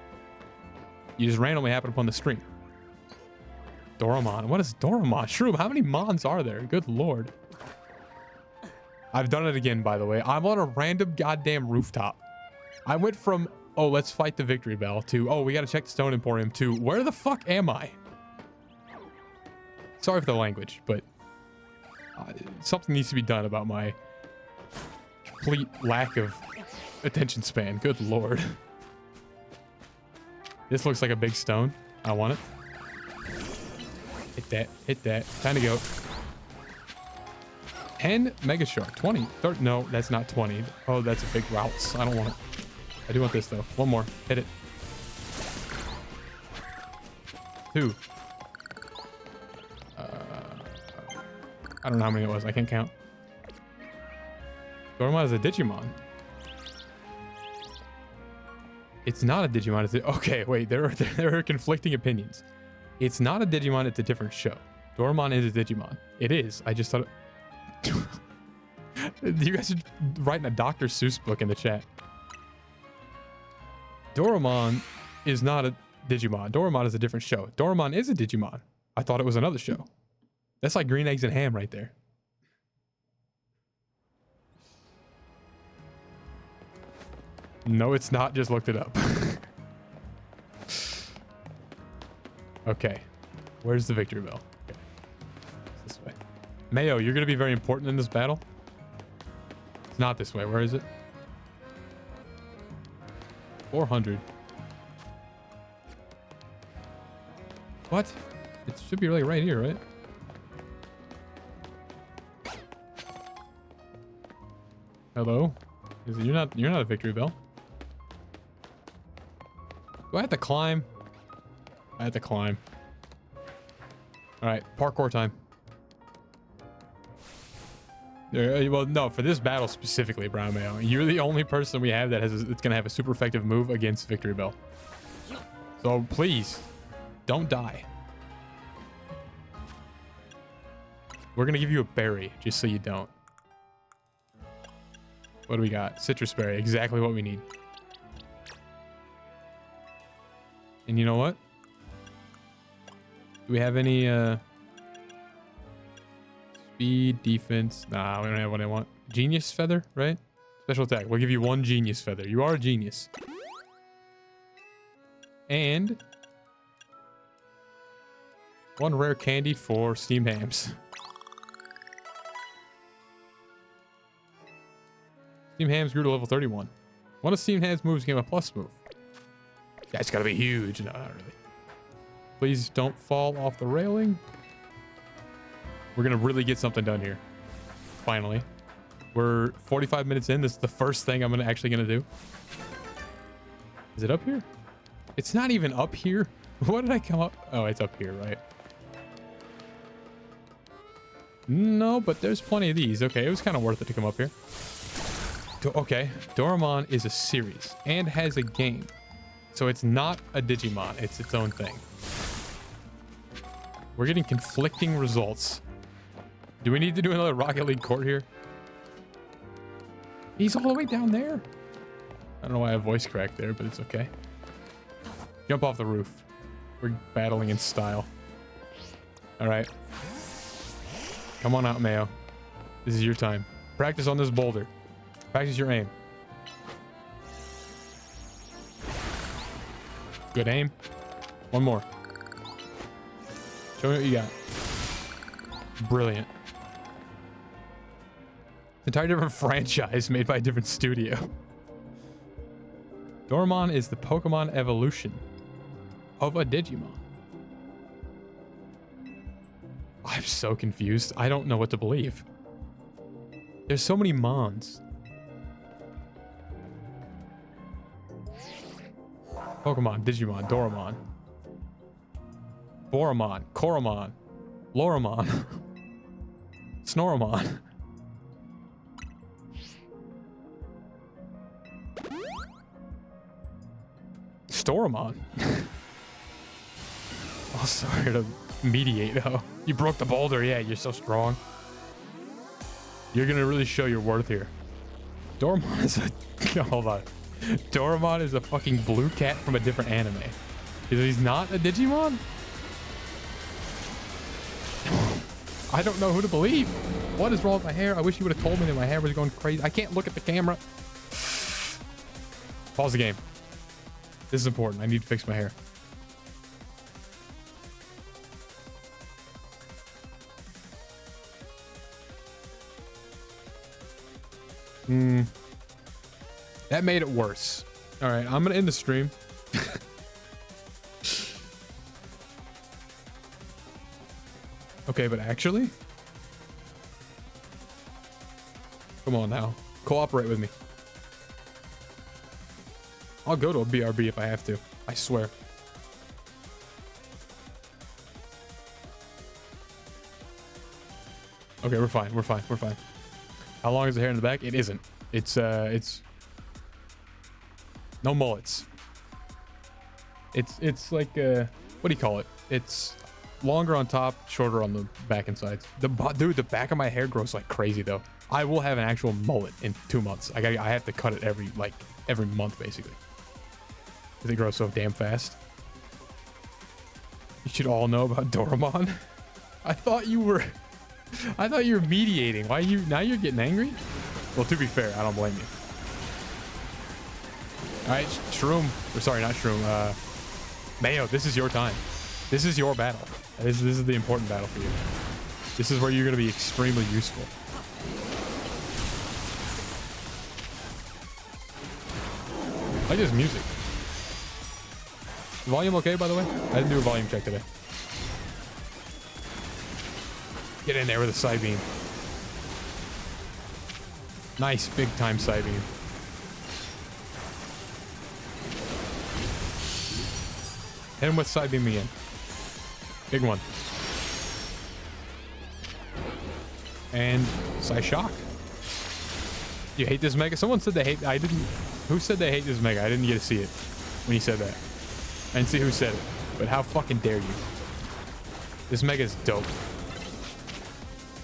You just randomly happen upon the stream. Doramon. What is Doramon? Shroom, how many Mons are there? Good lord. I've done it again, by the way. I'm on a random goddamn rooftop. I went from, oh, let's fight the Victory Bell, to, oh, we gotta check the Stone Emporium, to, where the fuck am I? Sorry for the language, but something needs to be done about my complete lack of attention span. Good lord. This looks like a big stone. I want it. Hit that. Hit that. Time to go. 10 Mega Shark. 20. 30. No, that's not 20. Oh, that's a big routes. I don't want it. I do want this, though. One more. Hit it. 2. I don't know how many it was. I can't count. Dormon is a Digimon. It's not a Digimon. It's okay, wait. There are conflicting opinions. It's not a Digimon. It's a different show. Dormon is a Digimon. It is. I just thought it... You guys are writing a Dr. Seuss book in the chat. Dormon is not a Digimon. Dormon is a different show. Dormon is a Digimon. I thought it was another show. That's like green eggs and ham right there. No, it's not. Just looked it up. Okay. Where's the victory bell? Okay. It's this way. Mayo, you're going to be very important in this battle. It's not this way. Where is it? 400. What? It should be like right here, right? Hello? You're not a victory bell. Do I have to climb? I have to climb. All right, parkour time. Well, no, for this battle specifically, Brown Mayo, you're the only person we have that it's gonna have a super effective move against Victory Bell. So please, don't die. We're gonna give you a berry just so you don't. What do we got? Citrus berry, exactly what we need. And you know what? Do we have any speed, defense? Nah, we don't have what I want. Genius feather, right? Special attack. We'll give you 1 genius feather. You are a genius. And 1 rare candy for steamed hams. Steamed hams grew to level 31. One of steamed hams moves became a plus move. That's gotta be huge. No, not really. Please don't fall off the railing. We're gonna really get something done here. Finally. We're 45 minutes in. This is the first thing I'm actually gonna do. Is it up here? It's not even up here. What did I come up? Oh, it's up here, right? No, but there's plenty of these. Okay, it was kind of worth it to come up here. Okay, Doraemon is a series and has a game. So it's not a Digimon. It's its own thing. We're getting conflicting results. Do we need to do another Rocket League court here? He's all the way down there. I don't know why I voice cracked there, but it's okay. Jump off the roof. We're battling in style. All right. Come on out, Mayo. This is your time. Practice on this boulder. Practice your aim. Good aim. 1 more. Show me what you got. Brilliant. Entire different franchise made by a different studio. Doraemon is the Pokemon evolution of a Digimon. I'm so confused. I don't know what to believe. There's so many Mons. Pokemon, Digimon, Doraemon. Boramon, Koromon, Loramon, Snoramon. Storamon. Also here to mediate. Oh, you broke the boulder. Yeah, you're so strong. You're gonna really show your worth here. Doraemon is a... Hold on. Doraemon is a fucking blue cat from a different anime. He's not a Digimon? I don't know who to believe. What is wrong with my hair? I wish you would have told me that my hair was going crazy. I can't look at the camera. Pause the game. This is important. I need to fix my hair. That made it worse. All right, I'm gonna end the stream. Okay, but actually, Come on now. Cooperate with me. I'll go to a BRB if I have to. I swear. Okay, we're fine. We're fine. We're fine. How long is the hair in the back? It isn't. It's no mullets. It's like what do you call it? It's longer on top, shorter on the back and sides. Dude, the back of my hair grows like crazy though. I will have an actual mullet in 2 months. I have to cut it every month basically. Because it grows so damn fast. You should all know about Doraemon. I thought you were mediating. Why now you're getting angry? Well, to be fair, I don't blame you. All right, Shroom. Or sorry, not Shroom. Mayo, this is your time. This is your battle. This is the important battle for you. This is where you're going to be extremely useful. I like this music. Volume okay, by the way? I didn't do a volume check today. Get in there with a side beam. Nice big time side beam. Hit him with side beam again. Big one. And Psy Shock. You hate this mega? Someone said they hate. I didn't. Who said they hate this mega? I didn't get to see it when he said that. I didn't see who said it. But how fucking dare you? This mega is dope.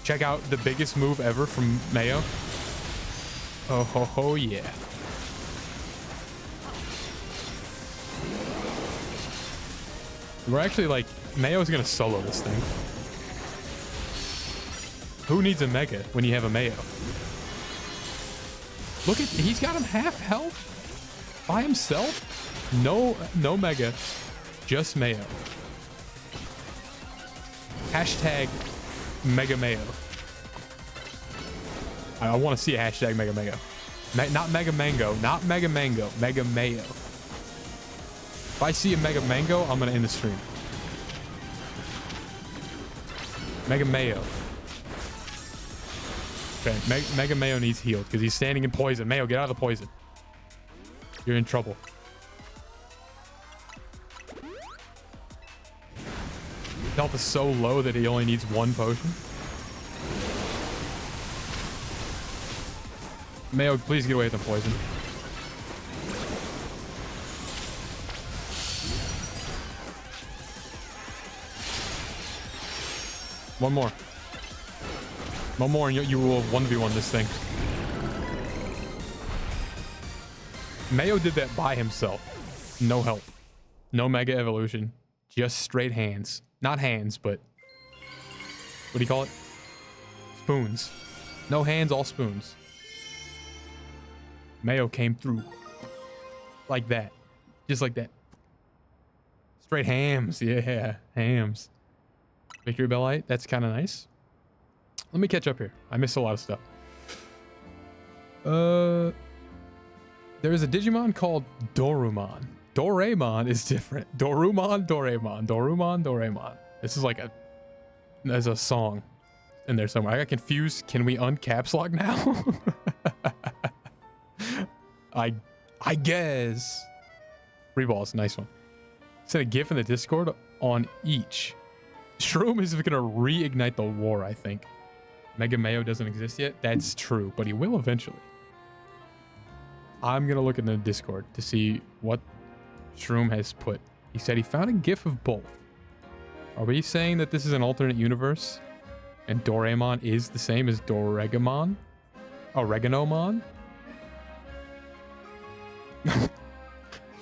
Check out the biggest move ever from Mayo. Oh ho ho yeah. We're actually like, Mayo's gonna solo this thing. Who needs a mega when you have a Mayo? Look at, he's got him half health by himself. No mega, just Mayo. Hashtag Mega Mayo. I want to see a hashtag Mega Mayo. Not Mega Mango, not Mega Mango, Mega Mayo. If I see a Mega Mango, I'm gonna end the stream. Mega Mayo. Okay, Mega Mayo needs healed because he's standing in poison. Mayo, get out of the poison. You're in trouble. Health is so low that he only needs 1 potion. Mayo, please get away from poison. One more. One more and you will 1v1 this thing. Mayo did that by himself. No help. No mega evolution. Just straight hands. Not hands, but... what do you call it? Spoons. No hands, all spoons. Mayo came through. Like that. Just like that. Straight hams. Yeah, hams. Victory Bell Light. That's kind of nice. Let me catch up here. I missed a lot of stuff. There is a Digimon called Dorumon. Doraemon is different. Dorumon, Doraemon. Dorumon, Doraemon. This is like there's a song in there somewhere. I got confused. Can we uncaps lock now? I guess. 3 balls. Nice one. Send a GIF in the Discord on each. Shroom is going to reignite the war, I think. Mega Mayo doesn't exist yet. That's true, but he will eventually. I'm going to look in the Discord to see what Shroom has put. He said he found a GIF of both. Are we saying that this is an alternate universe and Doraemon is the same as Doregamon? Oreganomon?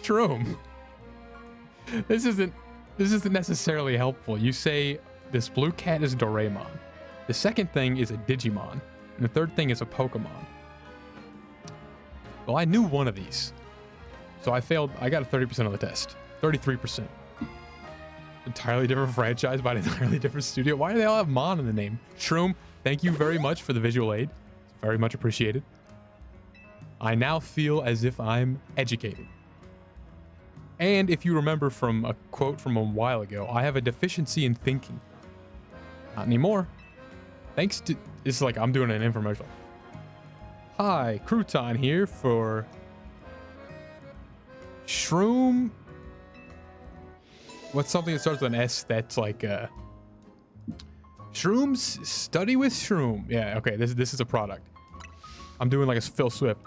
Shroom. This isn't necessarily helpful. You say this blue cat is Doraemon. The second thing is a Digimon. And the third thing is a Pokemon. Well, I knew one of these. So I failed. I got a 30% on the test. 33%. Entirely different franchise by an entirely different studio. Why do they all have Mon in the name? Shroom, thank you very much for the visual aid. It's very much appreciated. I now feel as if I'm educated. And if you remember from a quote from a while ago, I have a deficiency in thinking. Not anymore. Thanks to... It's like I'm doing an infomercial. Hi, Crouton here for Shroom. What's something that starts with an S that's like Shroom's Study with Shroom. Yeah, okay, this is a product. I'm doing like a Phil Swift.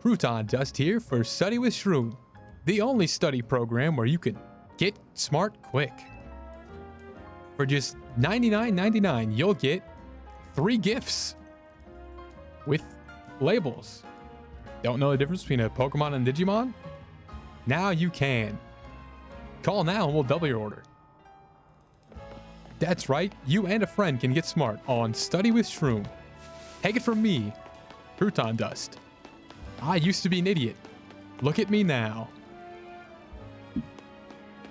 Crouton Dust here for Study with Shroom, the only study program where you can get smart quick. For just $99.99, you'll get 3 gifts with labels. Don't know the difference between a Pokemon and Digimon? Now you can. Call now and we'll double your order. That's right, you and a friend can get smart on Study with Shroom. Take it from me, Crouton Dust. I used to be an idiot. Look at me now.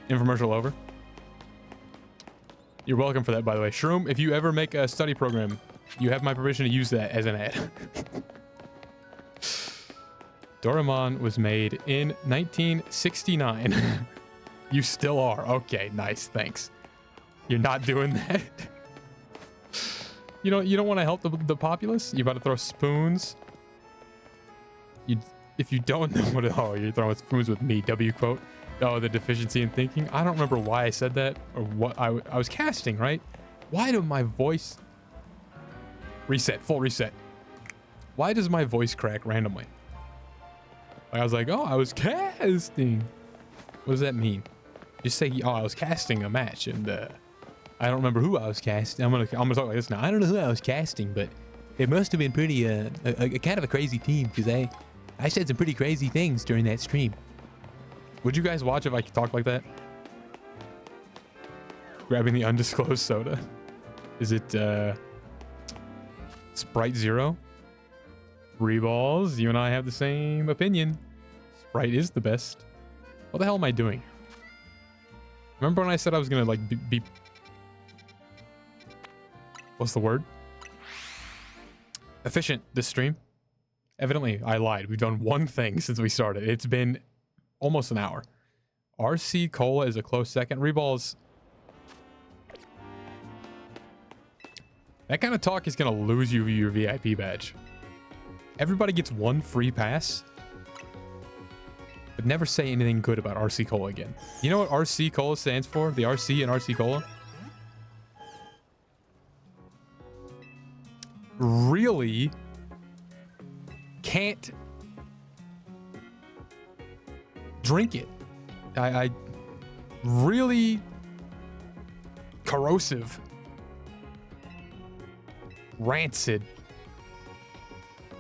Infomercial over. You're welcome for that, by the way. Shroom, if you ever make a study program, you have my permission to use that as an ad. Doraemon was made in 1969. You still are. Okay, nice. Thanks. You're not doing that. You don't want to help the populace? You about to throw spoons? If you don't know what you're throwing spoons with me, W quote. Oh, the deficiency in thinking. I don't remember why I said that or what I was casting, right? Why do my voice reset, full reset? Why does my voice crack randomly? I was like, oh, I was casting. What does that mean? Just say, oh, I was casting a match, and I don't remember who I was casting. I'm gonna talk like this now. I don't know who I was casting, but it must have been pretty a kind of a crazy team because I said some pretty crazy things during that stream. Would you guys watch if I talk like that? Grabbing the undisclosed soda. Is it Sprite Zero? Reballs, you and I have the same opinion. Sprite is the best. What the hell am I doing? Remember when I said I was gonna like be what's the word? Efficient this stream? Evidently, I lied. We've done one thing since we started. It's been almost an hour. RC Cola is a close second. Reballs. That kind of talk is going to lose you your VIP badge. Everybody gets one free pass. But never say anything good about RC Cola again. You know what RC Cola stands for? The RC in RC Cola? Really can't drink it. I really corrosive, rancid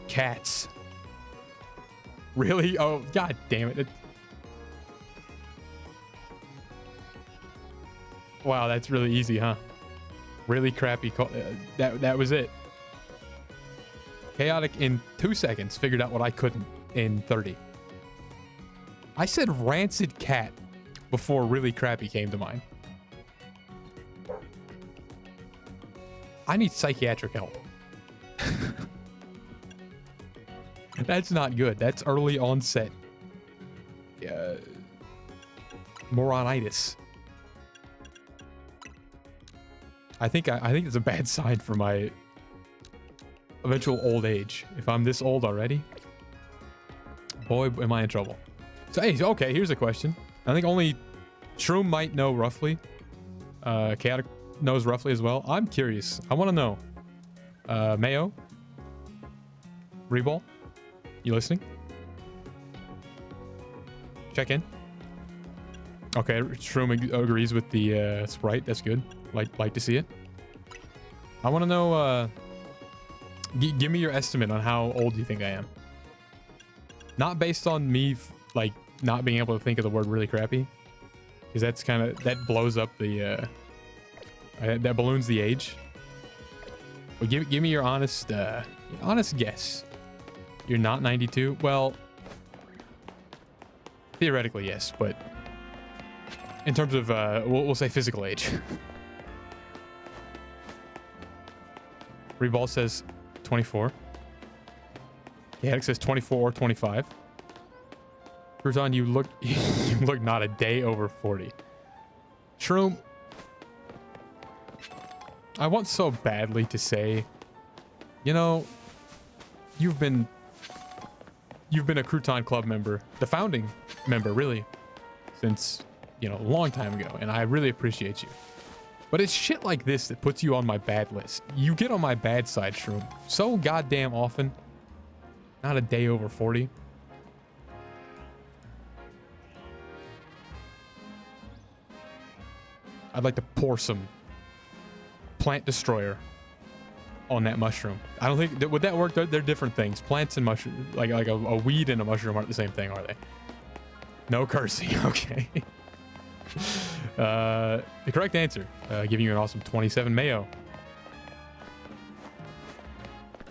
cats. Really? Oh, god damn it. Wow, that's really easy, huh? Really crappy. That was it. Chaotic in 2 seconds figured out what I couldn't in 30. I said rancid cat before really crappy came to mind. I need psychiatric help. That's not good. That's early onset moronitis. I think it's a bad sign for my eventual old age. If I'm this old already, boy, am I in trouble. So, hey, okay, here's a question. I think only Shroom might know roughly. Chaotic knows roughly as well. I'm curious. I want to know. Mayo? Reball? You listening? Check in. Okay, Shroom agrees with the Sprite. That's good. Like to see it. I want to know... give me your estimate on how old you think I am. Not based on me... like not being able to think of the word really crappy, because that's kind of that blows up the that balloons the age. But give me your honest guess. You're not 92. Well, theoretically yes, but in terms of we'll say physical age. Reball says 24. Chaotic says 24 or 25. Crouton, you look not a day over 40. Shroom, I want so badly to say, you know, you've been a Crouton Club member, the founding member, really, since, you know, a long time ago, and I really appreciate you. But it's shit like this that puts you on my bad list. You get on my bad side, Shroom, so goddamn often. Not a day over 40. I'd like to pour some plant destroyer on that mushroom. I don't think would that work. They're different things. Plants and mushrooms, like a weed and a mushroom aren't the same thing, are they? No cursing. Okay. The correct answer, giving you an awesome 27 mayo.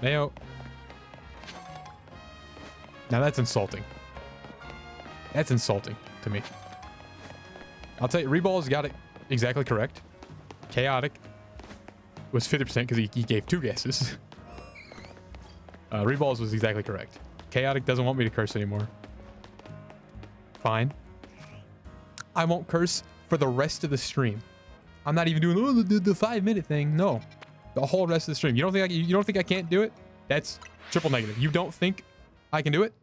Mayo. Now that's insulting. That's insulting to me. I'll tell you, Reball's got it exactly correct. Chaotic was 50% because he gave 2 guesses. Reballs was exactly correct. Chaotic doesn't want me to curse anymore. Fine. I won't curse for the rest of the stream. I'm not even doing the 5-minute thing. No, the whole rest of the stream. You don't think I can't do it? That's triple negative. You don't think I can do it?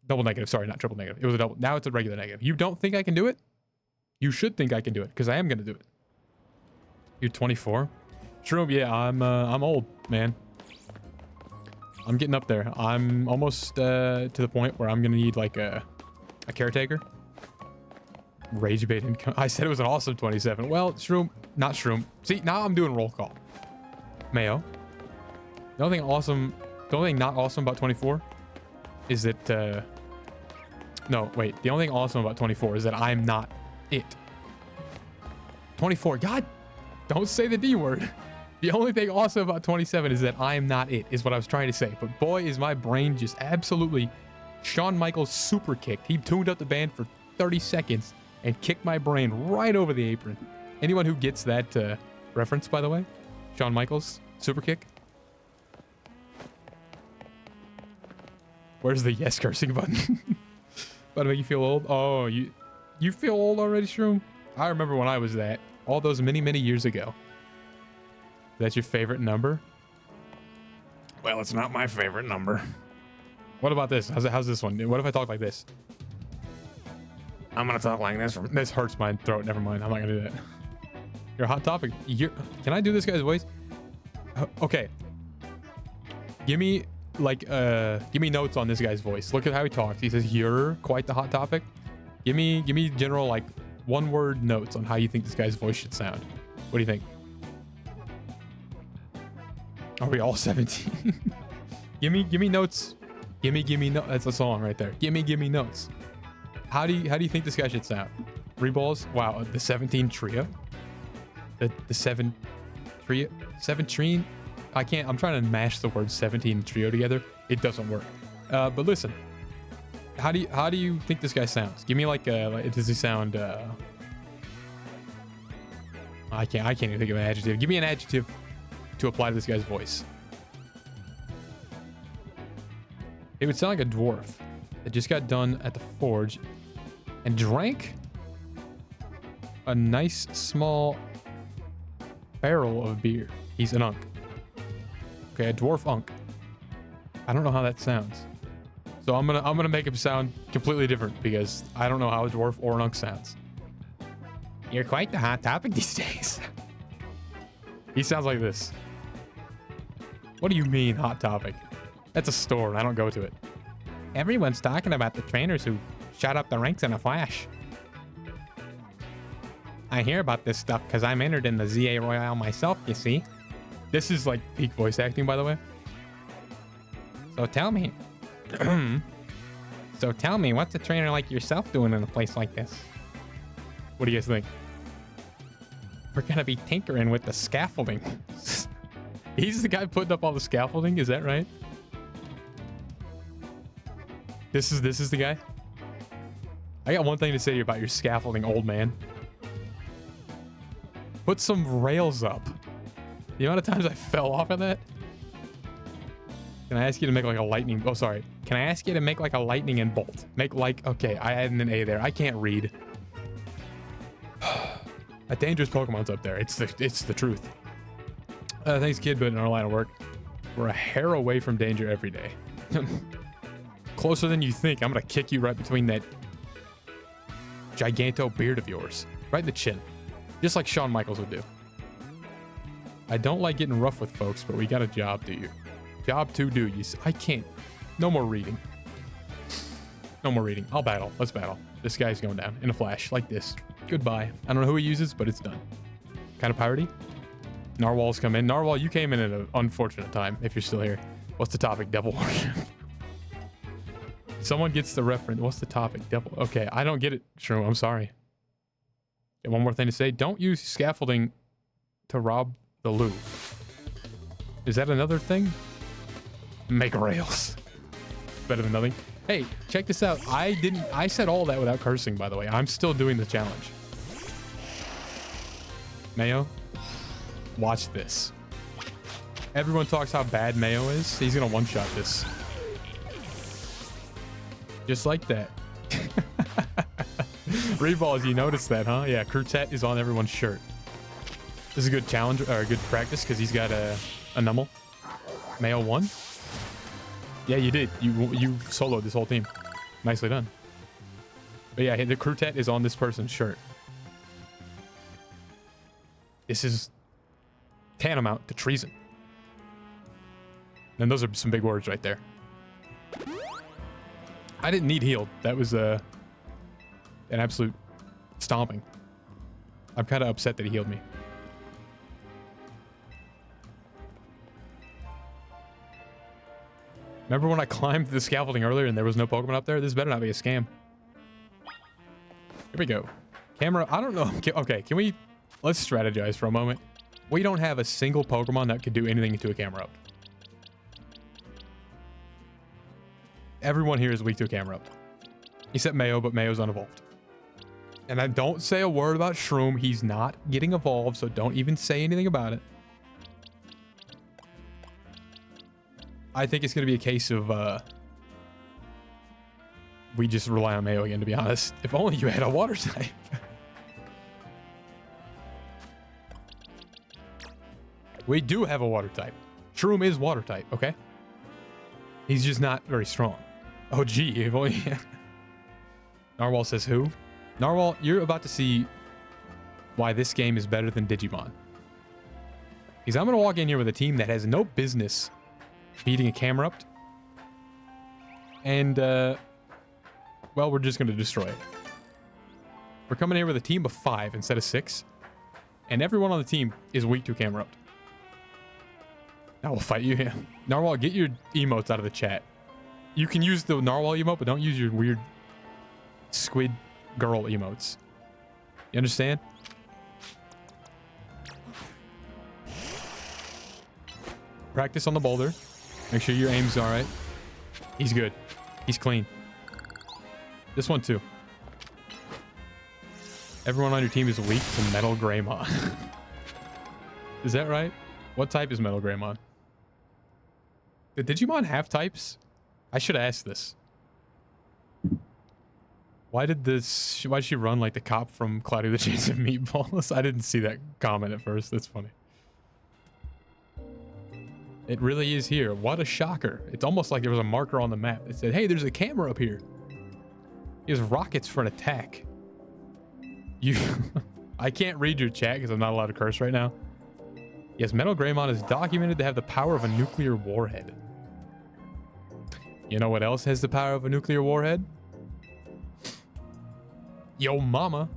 Double negative. Sorry, not triple negative. It was a double. Now it's a regular negative. You don't think I can do it? You should think I can do it because I am gonna do it. You're 24. True. Yeah, I'm old, man. I'm getting up there. I'm almost to the point where I'm gonna need like a caretaker. Rage bait income. I said it was an awesome 27. Well, Shroom, not Shroom. See, now I'm doing roll call. Mayo. The only thing not awesome about 24 is that, no, wait. The only thing awesome about 24 is that I'm not it. 24, God, don't say the D word. The only thing awesome about 27 is that I'm not it, is what I was trying to say. But boy, is my brain just absolutely Shawn Michaels super kicked. He tuned up the band for 30 seconds and kicked my brain right over the apron. Anyone who gets that reference, by the way, Shawn Michaels super kick. Where's the yes cursing button? About to make you feel old? Oh, you feel old already, Shroom? I remember when I was that. All those many, many years ago. That's your favorite number? Well, it's not my favorite number. What about this? How's this one? What if I talk like this? I'm gonna talk like this. This hurts my throat. Never mind. I'm not gonna do that. Your hot topic. Can I do this guy's voice? Okay. Give me notes on this guy's voice. Look at how he talks. He says, "You're quite the hot topic." Give me general like one-word notes on how you think this guy's voice should sound. What do you think? Are we all 17? give me notes. Give me notes. That's a song right there. Give me notes. How do you think this guy should sound? 3 balls? Wow, the 17 trio? The 7 trio? 17? I can't. I'm trying to mash the word 17 and trio together. It doesn't work. But listen. How do you think this guy sounds? Give me like does he sound I can't even think of an adjective. Give me an adjective to apply to this guy's voice. It would sound like a dwarf that just got done at the forge and drank a nice small barrel of beer. He's an unk. Okay, a dwarf unk. I don't know how that sounds. So I'm gonna make him sound completely different because I don't know how a dwarf or an unk sounds. You're quite the hot topic these days. He sounds like this. What do you mean, hot topic? That's a store and I don't go to it. Everyone's talking about the trainers who shot up the ranks in a flash. I hear about this stuff because I'm entered in the Z-A Royale myself, you see. This is like peak voice acting, by the way. So tell me. What's a trainer like yourself doing in a place like this? What do you guys think? We're gonna be tinkering with the scaffolding. He's the guy putting up all the scaffolding, is that right? This is the guy? I got one thing to say to you about your scaffolding, old man. Put some rails up. The amount of times I fell off of that. Can I ask you to make like a lightning? Oh, sorry. Can I ask you to make like a lightning and bolt? Make like, okay, I added an A there. I can't read. A dangerous Pokemon's up there. It's the truth. Thanks, kid, but in our line of work. We're a hair away from danger every day. Closer than you think. I'm gonna kick you right between that giganto beard of yours. Right in the chin. Just like Shawn Michaels would do. I don't like getting rough with folks, but we got a job to do. Job to do. I can't. No more reading. No more reading. I'll battle. Let's battle. This guy's going down in a flash like this. Goodbye. I don't know who he uses, but it's done. Kind of piratey. Narwhal's come in. Narwhal, you came in at an unfortunate time if you're still here. What's the topic? Devil worship. Someone gets the reference. What's the topic? Devil. Okay, I don't get it, Shroom. I'm sorry. And one more thing to say. Don't use scaffolding to rob the loot. Is that another thing? Make rails. Better than nothing. Hey, check this out. I said all that without cursing, by the way. I'm still doing the challenge. Mayo, watch this. Everyone talks how bad Mayo is. He's gonna one-shot this. Just like that. Reballs, you noticed that, huh? Yeah, Crutet is on everyone's shirt. This is a good challenge, or a good practice, because he's got a numble. Mayo won? Yeah, you did. You soloed this whole team. Nicely done. But yeah, the Crutet is on this person's shirt. This is tantamount to treason. And those are some big words right there. I didn't need healed. That was an absolute stomping. I'm kind of upset that he healed me. Remember when I climbed the scaffolding earlier and there was no Pokemon up there? This better not be a scam. Here we go. Camera, I don't know. Okay, let's strategize for a moment. We don't have a single Pokemon that could do anything to a camera up. Everyone here is weak to a camera up. Except Mayo, but Mayo's unevolved. And I don't say a word about Shroom. He's not getting evolved, so don't even say anything about it. I think it's going to be a case of we just rely on Mayo again, to be honest. If only you had a water type. We do have a water type. Shroom is water type, okay? He's just not very strong. Oh, gee, if only... Narwhal says who? Narwhal, you're about to see why this game is better than Digimon. Because I'm going to walk in here with a team that has no business beating a Camerupt. And, well, we're just going to destroy it. We're coming here with a team of 5 instead of 6. And everyone on the team is weak to a Camerupt. I will fight you. Yeah. Narwhal, get your emotes out of the chat. You can use the Narwhal emote, but don't use your weird squid girl emotes. You understand? Practice on the boulder. Make sure your aim's all right. He's good. He's clean. This one too. Everyone on your team is weak to Metal Greymon. Is that right? What type is Metal Greymon? Did Digimon have types? I should ask this. Why did she run like the cop from Cloudy with a Chance of Meatballs? I didn't see that comment at first. That's funny. It really is here. What a shocker. It's almost like there was a marker on the map that said, hey, there's a camera up here. He has rockets for an attack. I can't read your chat because I'm not allowed to curse right now. Yes, Metal Greymon is documented to have the power of a nuclear warhead. You know what else has the power of a nuclear warhead? Yo mama.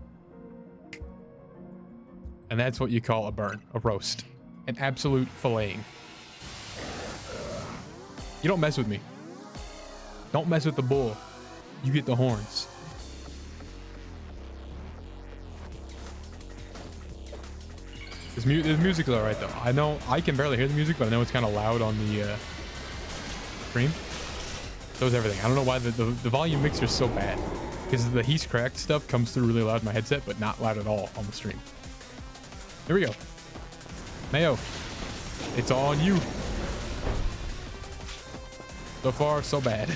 And that's what you call a burn, a roast. An absolute filleting. You don't mess with me. Don't mess with the bull. You get the horns. This music's alright though. I know I can barely hear the music, but I know it's kind of loud on the stream. So is everything. I don't know why the volume mixer is so bad. Because the He's Cracked stuff comes through really loud in my headset, but not loud at all on the stream. Here we go. Mayo. It's all on you. So far, so bad.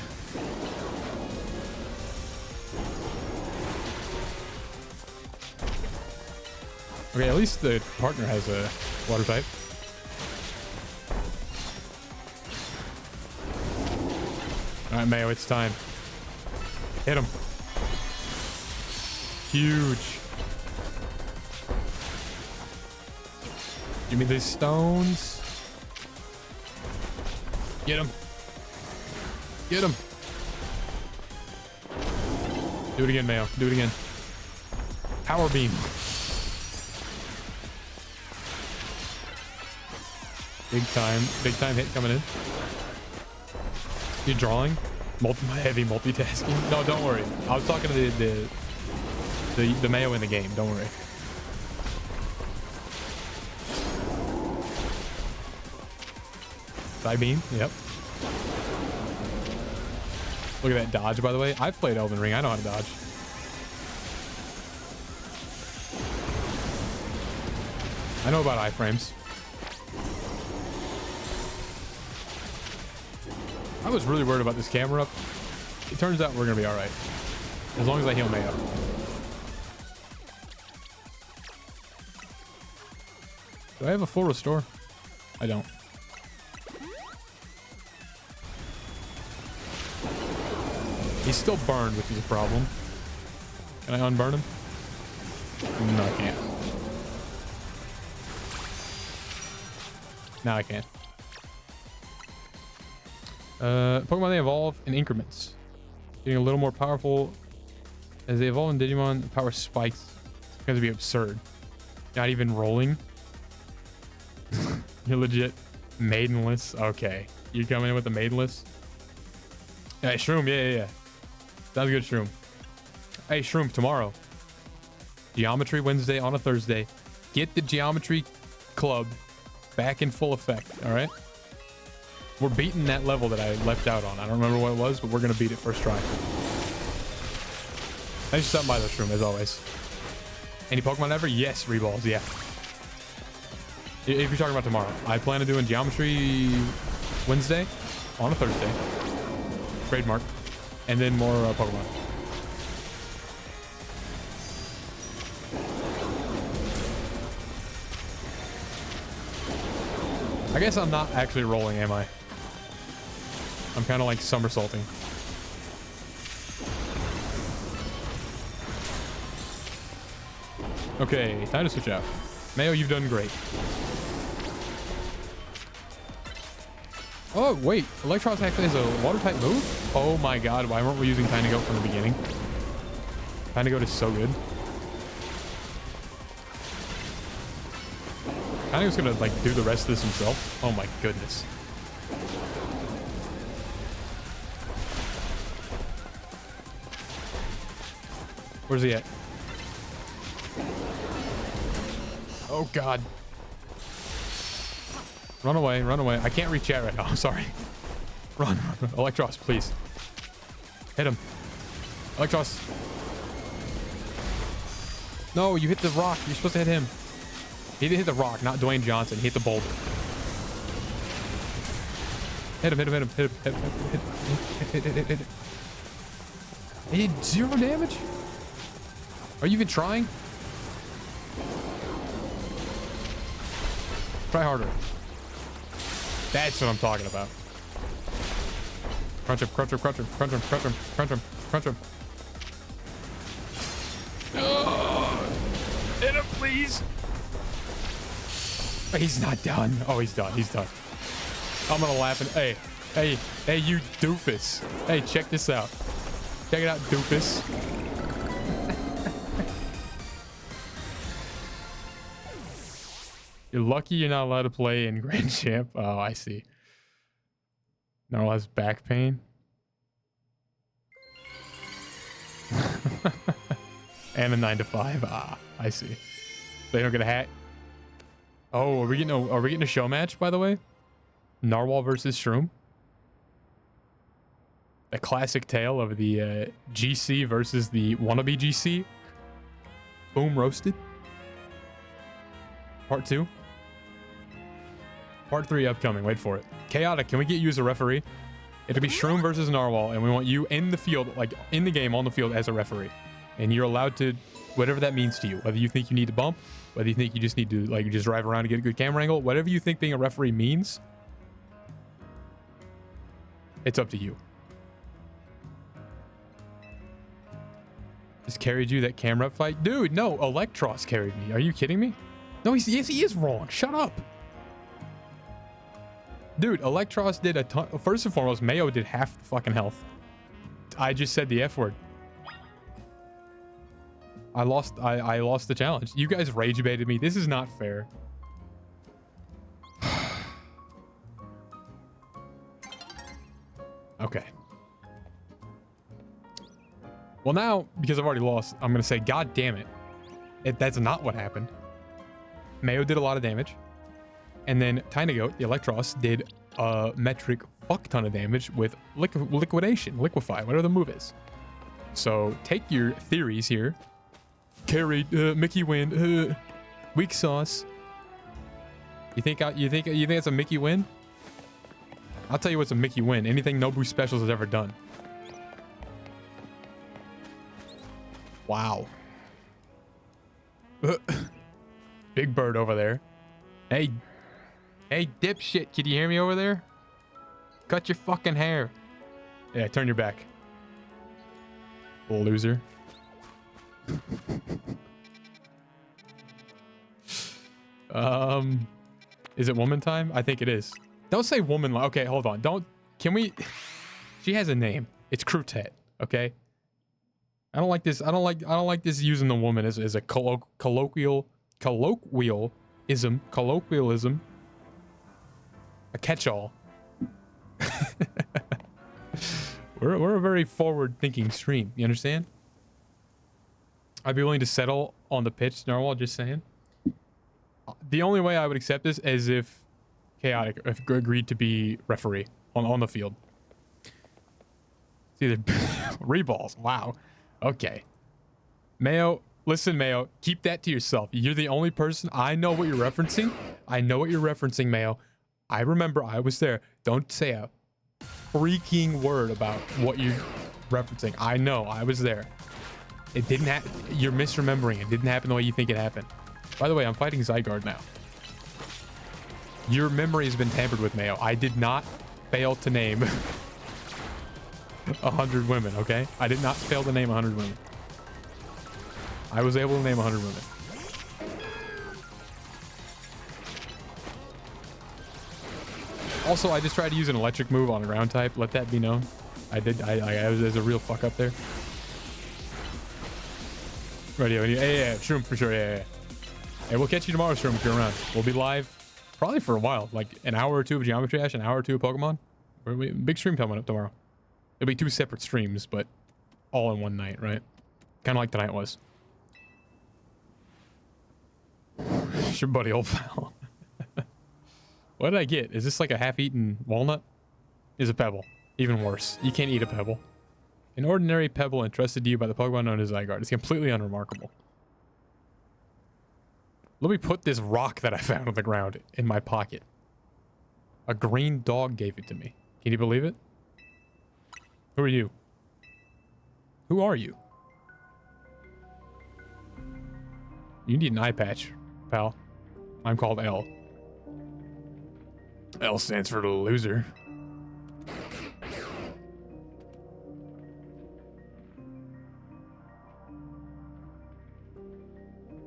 Okay, at least the partner has a water type. All right, Mayo, it's time. Hit him. Huge. Give me these stones. Get him. Get him. Do it again, Mayo. Do it again. Power beam. Big time hit coming in. You're drawing? Heavy multitasking? No, don't worry. I was talking to the Mayo in the game. Don't worry. Side beam. Yep. Look at that dodge, by the way. I've played Elden Ring. I know how to dodge. I know about iframes. I was really worried about this camera up. It turns out we're going to be all right. As long as I heal Mayo. Do I have a full restore? I don't. He's still burned, which is a problem. Can I unburn him? No, I can't. Now I can. Pokemon, they evolve in increments. Getting a little more powerful. As they evolve in Digimon, the power spikes. It's going to be absurd. Not even rolling. You're legit maidenless. Okay. You coming in with the maidenless? Yeah, Shroom. Yeah. Sounds good, Shroom. Hey, Shroom, tomorrow. Geometry Wednesday on a Thursday. Get the Geometry Club back in full effect, all right? We're beating that level that I left out on. I don't remember what it was, but we're going to beat it first try. Thanks for stopping by, though, Shroom, as always. Any Pokemon ever? Yes, Reballs, yeah. If you're talking about tomorrow, I plan on doing Geometry Wednesday on a Thursday. Trademark. And then more Pokemon. I guess I'm not actually rolling, am I? I'm kind of like somersaulting. Okay, time to switch out. Mayo, you've done great. Oh, wait. Electros actually has a water-type move? Oh my god, why weren't we using Tiny Goat from the beginning? Tiny Goat is so good. Tiny Goat's gonna, like, do the rest of this himself. Oh my goodness. Where's he at? Oh god. Run away, run away. I can't reach chat right now. I'm sorry. Run. Electros, please. Hit him. Electros. No, you hit the rock. You're supposed to hit him. He didn't hit the rock, not Dwayne Johnson. He hit the boulder. Hit him, hit him, hit him, hit him, hit him, hit him, hit him. He did 0 damage? Are you even trying? Try harder. That's what I'm talking about. Crunch him, crunch him, crunch him, crunch him, crunch him, crunch him, crunch him. Hit him, please. He's not done. Oh, he's done. He's done. I'm gonna laugh and hey, you doofus. Hey, check this out. Check it out, doofus. You're lucky you're not allowed to play in Grand Champ. Oh, I see. Narwhal has back pain. And a 9 to 5. Ah, I see. They don't get a hat. Oh, are we getting a show match, by the way? Narwhal versus Shroom. The classic tale of the GC versus the wannabe GC. Boom, roasted. Part 2. Part 3 upcoming. Wait for it. Chaotic, can we get you as a referee? It'll be Shroom versus Narwhal, and we want you in the field, like in the game, on the field as a referee. And you're allowed to, whatever that means to you. Whether you think you need to bump, whether you think you just need to like just drive around to get a good camera angle, whatever you think being a referee means, it's up to you. Just carried you that camera fight? Dude, no, Electros carried me. Are you kidding me? No, yes, he is wrong. Shut up. Dude, Electros did a ton. First and foremost, Mayo did half the fucking health. I just said the F word. I lost the challenge. You guys rage baited me. This is not fair. Okay. Well, now, because I've already lost, I'm going to say, God damn it. That's not what happened. Mayo did a lot of damage. And then Tiny Goat, the Electros, did a metric fuck ton of damage with liquidation, liquefy, whatever the move is. So take your theories here. Carried, Mickey win, weak sauce. You think it's a Mickey win? I'll tell you what's a Mickey win. Anything Nobu Specials has ever done. Wow. Big Bird over there. Hey, dipshit, can you hear me over there? Cut your fucking hair. Yeah, turn your back. Little loser. Is it woman time? I think it is. Don't say woman. Okay, hold on. Can we? She has a name. It's Crutet. Okay. I don't like this. I don't like this using the woman as a colloquialism. A catch-all. We're a very forward-thinking stream. You understand? I'd be willing to settle on the pitch, Narwhal, just saying. The only way I would accept this is if Chaotic agreed to be referee on the field. It's either reballs. Wow. Okay. Mayo, listen, Mayo, keep that to yourself. You're the only person. I know what you're referencing. I know what you're referencing, Mayo. I remember I was there. Don't say a freaking word about what you're referencing. I know. I was there. It didn't happen. You're misremembering. It didn't happen the way you think it happened. By the way, I'm fighting Zygarde now. Your memory has been tampered with, Mayo. I did not fail to name 100 women, okay? I did not fail to name 100 women. I was able to name 100 women. Also, I just tried to use an electric move on a ground type. Let that be known. I did. There's a real fuck up there. Radio. Yeah, Shroom for sure. Yeah. Hey, we'll catch you tomorrow, Shroom, if you're around. We'll be live probably for a while, like an hour or two of Geometry Dash, an hour or two of Pokemon. Big stream coming up tomorrow. It'll be 2 separate streams, but all in one night, right? Kind of like tonight was. It's your buddy, old pal. What did I get? Is this like a half-eaten walnut? Is a pebble. Even worse. You can't eat a pebble. An ordinary pebble entrusted to you by the Pokemon known as Zygarde. It's completely unremarkable. Let me put this rock that I found on the ground in my pocket. A green dog gave it to me. Can you believe it? Who are you? Who are you? You need an eye patch, pal. I'm called L. L stands for the loser.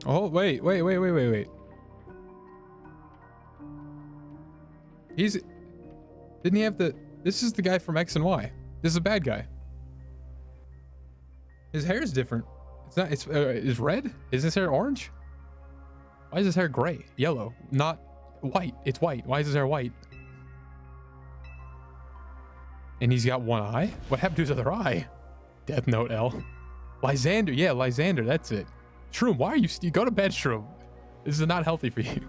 Oh, wait. Didn't he have the... This is the guy from X and Y. This is a bad guy. His hair is different. It's not... Is red? Is his hair orange? Why is his hair gray? Yellow. Not white. It's white. Why is his hair white? And he's got one eye? What happened to his other eye? Death Note L. Lysander. Yeah, Lysander. That's it. Shroom, why are you... Go to bed, Shroom. This is not healthy for you.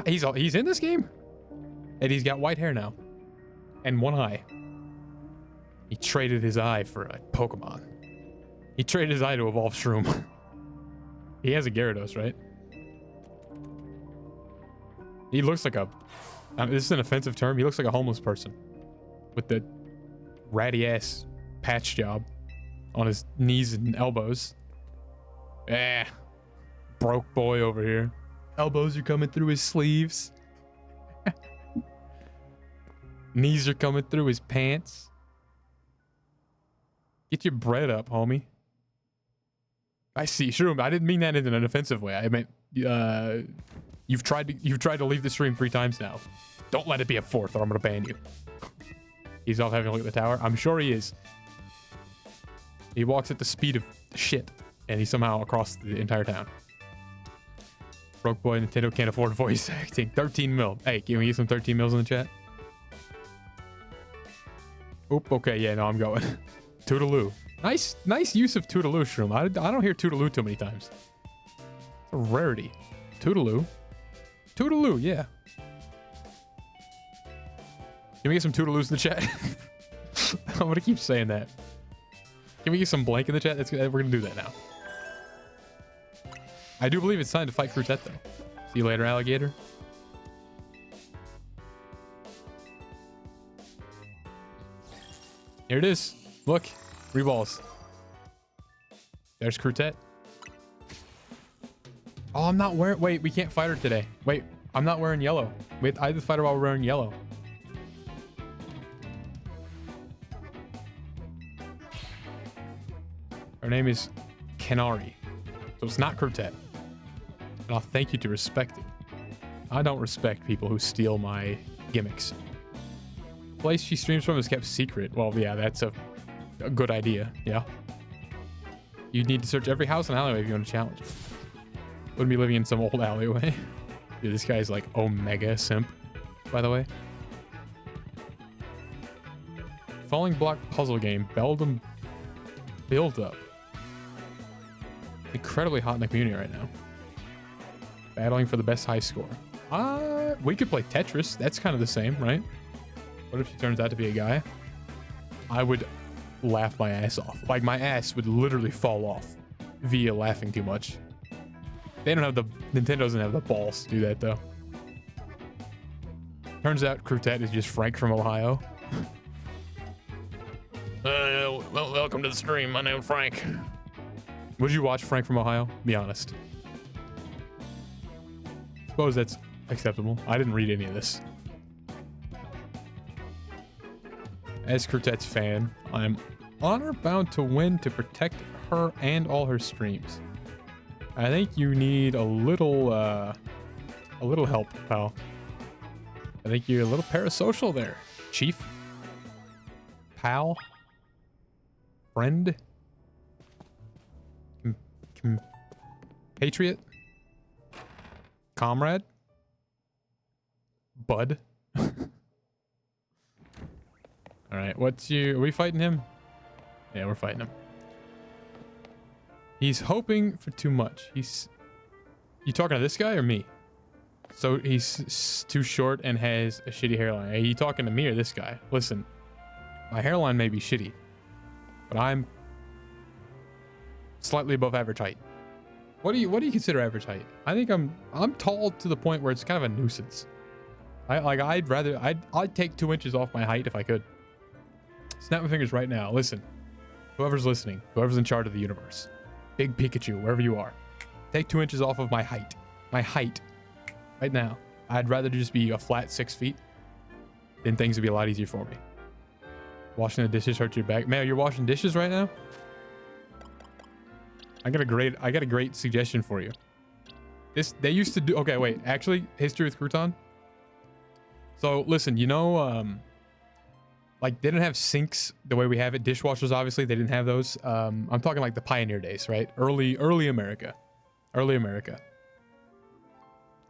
He's in this game? And he's got white hair now. And one eye. He traded his eye for a Pokemon. He traded his eye to evolve Shroom. He has a Gyarados, right? He looks like a... this is an offensive term. He looks like a homeless person. With the ratty-ass patch job on his knees and elbows. Broke boy over here. Elbows are coming through his sleeves. Knees are coming through his pants. Get your bread up, homie. I see. Shroom, I didn't mean that in an offensive way. I meant you've tried to leave the stream 3 times now. Don't let it be a 4th or I'm gonna ban you. He's off having a look at the tower. I'm sure he is. He walks at the speed of shit, and he's somehow across the entire town. Broke boy, Nintendo can't afford voice acting. 13 mil. Hey, can we get some 13 mils in the chat? Oop, okay, yeah, no, I'm going. Toodaloo. Nice use of Toodaloo, Shroom. I don't hear Toodaloo too many times. It's a rarity. Toodaloo. Toodaloo, yeah. Can we get some Toodaloos in the chat? I'm gonna keep saying that. Can we get some blank in the chat? We're gonna do that now. I do believe it's time to fight Crutet, though. See you later, alligator. Here it is. Look. 3 balls. There's Crutet. Oh, I'm not wearing... Wait, we can't fight her today. Wait, I'm not wearing yellow. Wait, I just fight her while we're wearing yellow. Her name is Canary. So it's not Crutet. And I'll thank you to respect it. I don't respect people who steal my gimmicks. The place she streams from is kept secret. Well, yeah, that's a good idea. Yeah. You'd need to search every house and alleyway if you want to challenge it. Wouldn't be living in some old alleyway. Dude, this guy's like Omega simp, by the way. Falling block puzzle game. Beldum build up. Incredibly hot in the community right now. Battling for the best high score. We could play Tetris. That's kind of the same, right? What if she turns out to be a guy? I would laugh my ass off. Like, my ass would literally fall off via laughing too much. They don't have the... Nintendo doesn't have the balls to do that, though. Turns out Crutet is just Frank from Ohio. Well, welcome to the stream. My name's Frank. Would you watch Frank from Ohio? Be honest. Suppose that's acceptable. I didn't read any of this. As Crutet's fan, I'm honor-bound to win to protect her and all her streams. I think you need a little help, pal. I think you're a little parasocial there, Chief. Pal. Friend. Patriot. Comrade. Bud. All right, are we fighting him? Yeah, we're fighting him. He's hoping for too much. You talking to this guy or me? So he's too short and has a shitty hairline. Are you talking to me or this guy? Listen, my hairline may be shitty, but I'm slightly above average height. What do you consider average height? I think I'm tall to the point where it's kind of a nuisance. I'd take 2 inches off my height if I could. Snap my fingers right now. Listen, whoever's listening, whoever's in charge of the universe, Big Pikachu, wherever you are, take 2 inches off of my height. My height. Right now. I'd rather just be a flat 6 feet. Then things would be a lot easier for me. Washing the dishes hurts your back. Man, you're washing dishes right now? I got a great suggestion for you. They used to do... Okay, wait. Actually, history with Crouton. So, listen, you know... like, they didn't have sinks the way we have it. Dishwashers, obviously, they didn't have those. I'm talking like the pioneer days, right? Early America. Early America.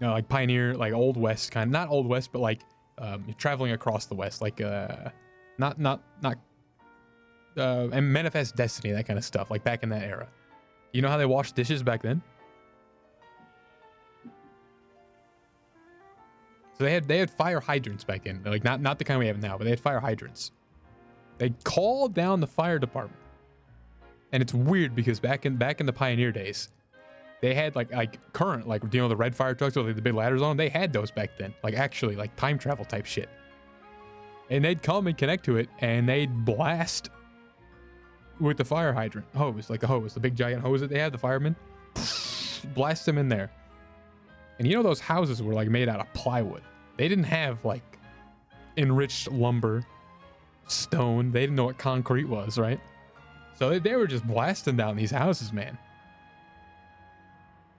You know, like pioneer, like Old West kind of. Not Old West, but like you're traveling across the West. Like, and Manifest Destiny, that kind of stuff. Like back in that era. You know how they washed dishes back then? So they had fire hydrants back then. Like not the kind we have now, but they had fire hydrants. They called down the fire department. And it's weird because back in the pioneer days, they had like current, like, you know, the red fire trucks with like the big ladders on them. They had those back then. Like actually like time travel type shit. And they'd come and connect to it and they'd blast with the fire hydrant hose, like a hose, the big giant hose that they had, the firemen. Blast them in there. And you know those houses were like made out of plywood. They didn't have like enriched lumber, stone. They didn't know what concrete was, right? So they were just blasting down these houses, man. And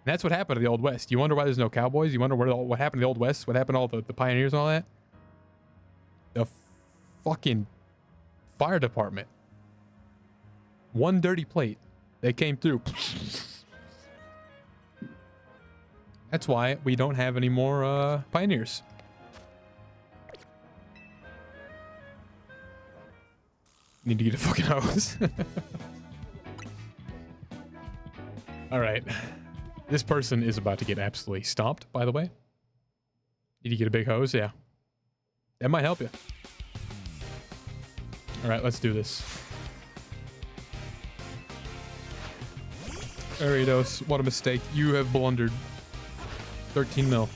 that's what happened to the Old West. You wonder why there's no cowboys? You wonder what happened to the Old West? What happened to all the pioneers and all that? The fucking fire department. One dirty plate. They came through. That's why we don't have any more pioneers. Need to get a fucking hose. All right. This person is about to get absolutely stomped, by the way. Need to get a big hose? Yeah. That might help you. All right, let's do this. Aridos, what a mistake. You have blundered. 13 mil.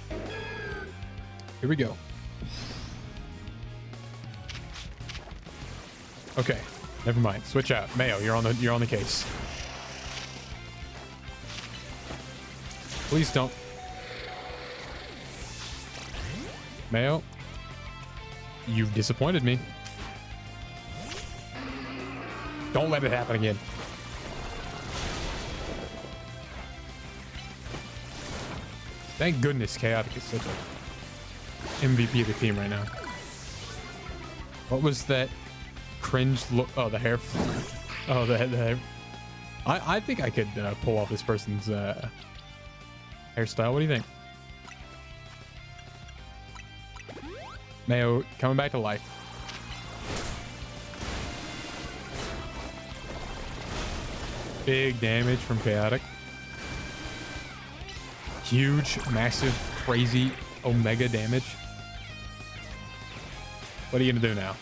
Here we go. Okay, never mind. Switch out. Mayo, you're on the case. Please don't. Mayo, you've disappointed me. Don't let it happen again. Thank goodness Chaotic is such a MVP of the team right now. What was that cringe look? Oh, the hair. Oh, the hair. I think I could pull off this person's hairstyle. What do you think? Mayo coming back to life. Big damage from Chaotic. Huge, massive, crazy omega damage. What are you gonna do now?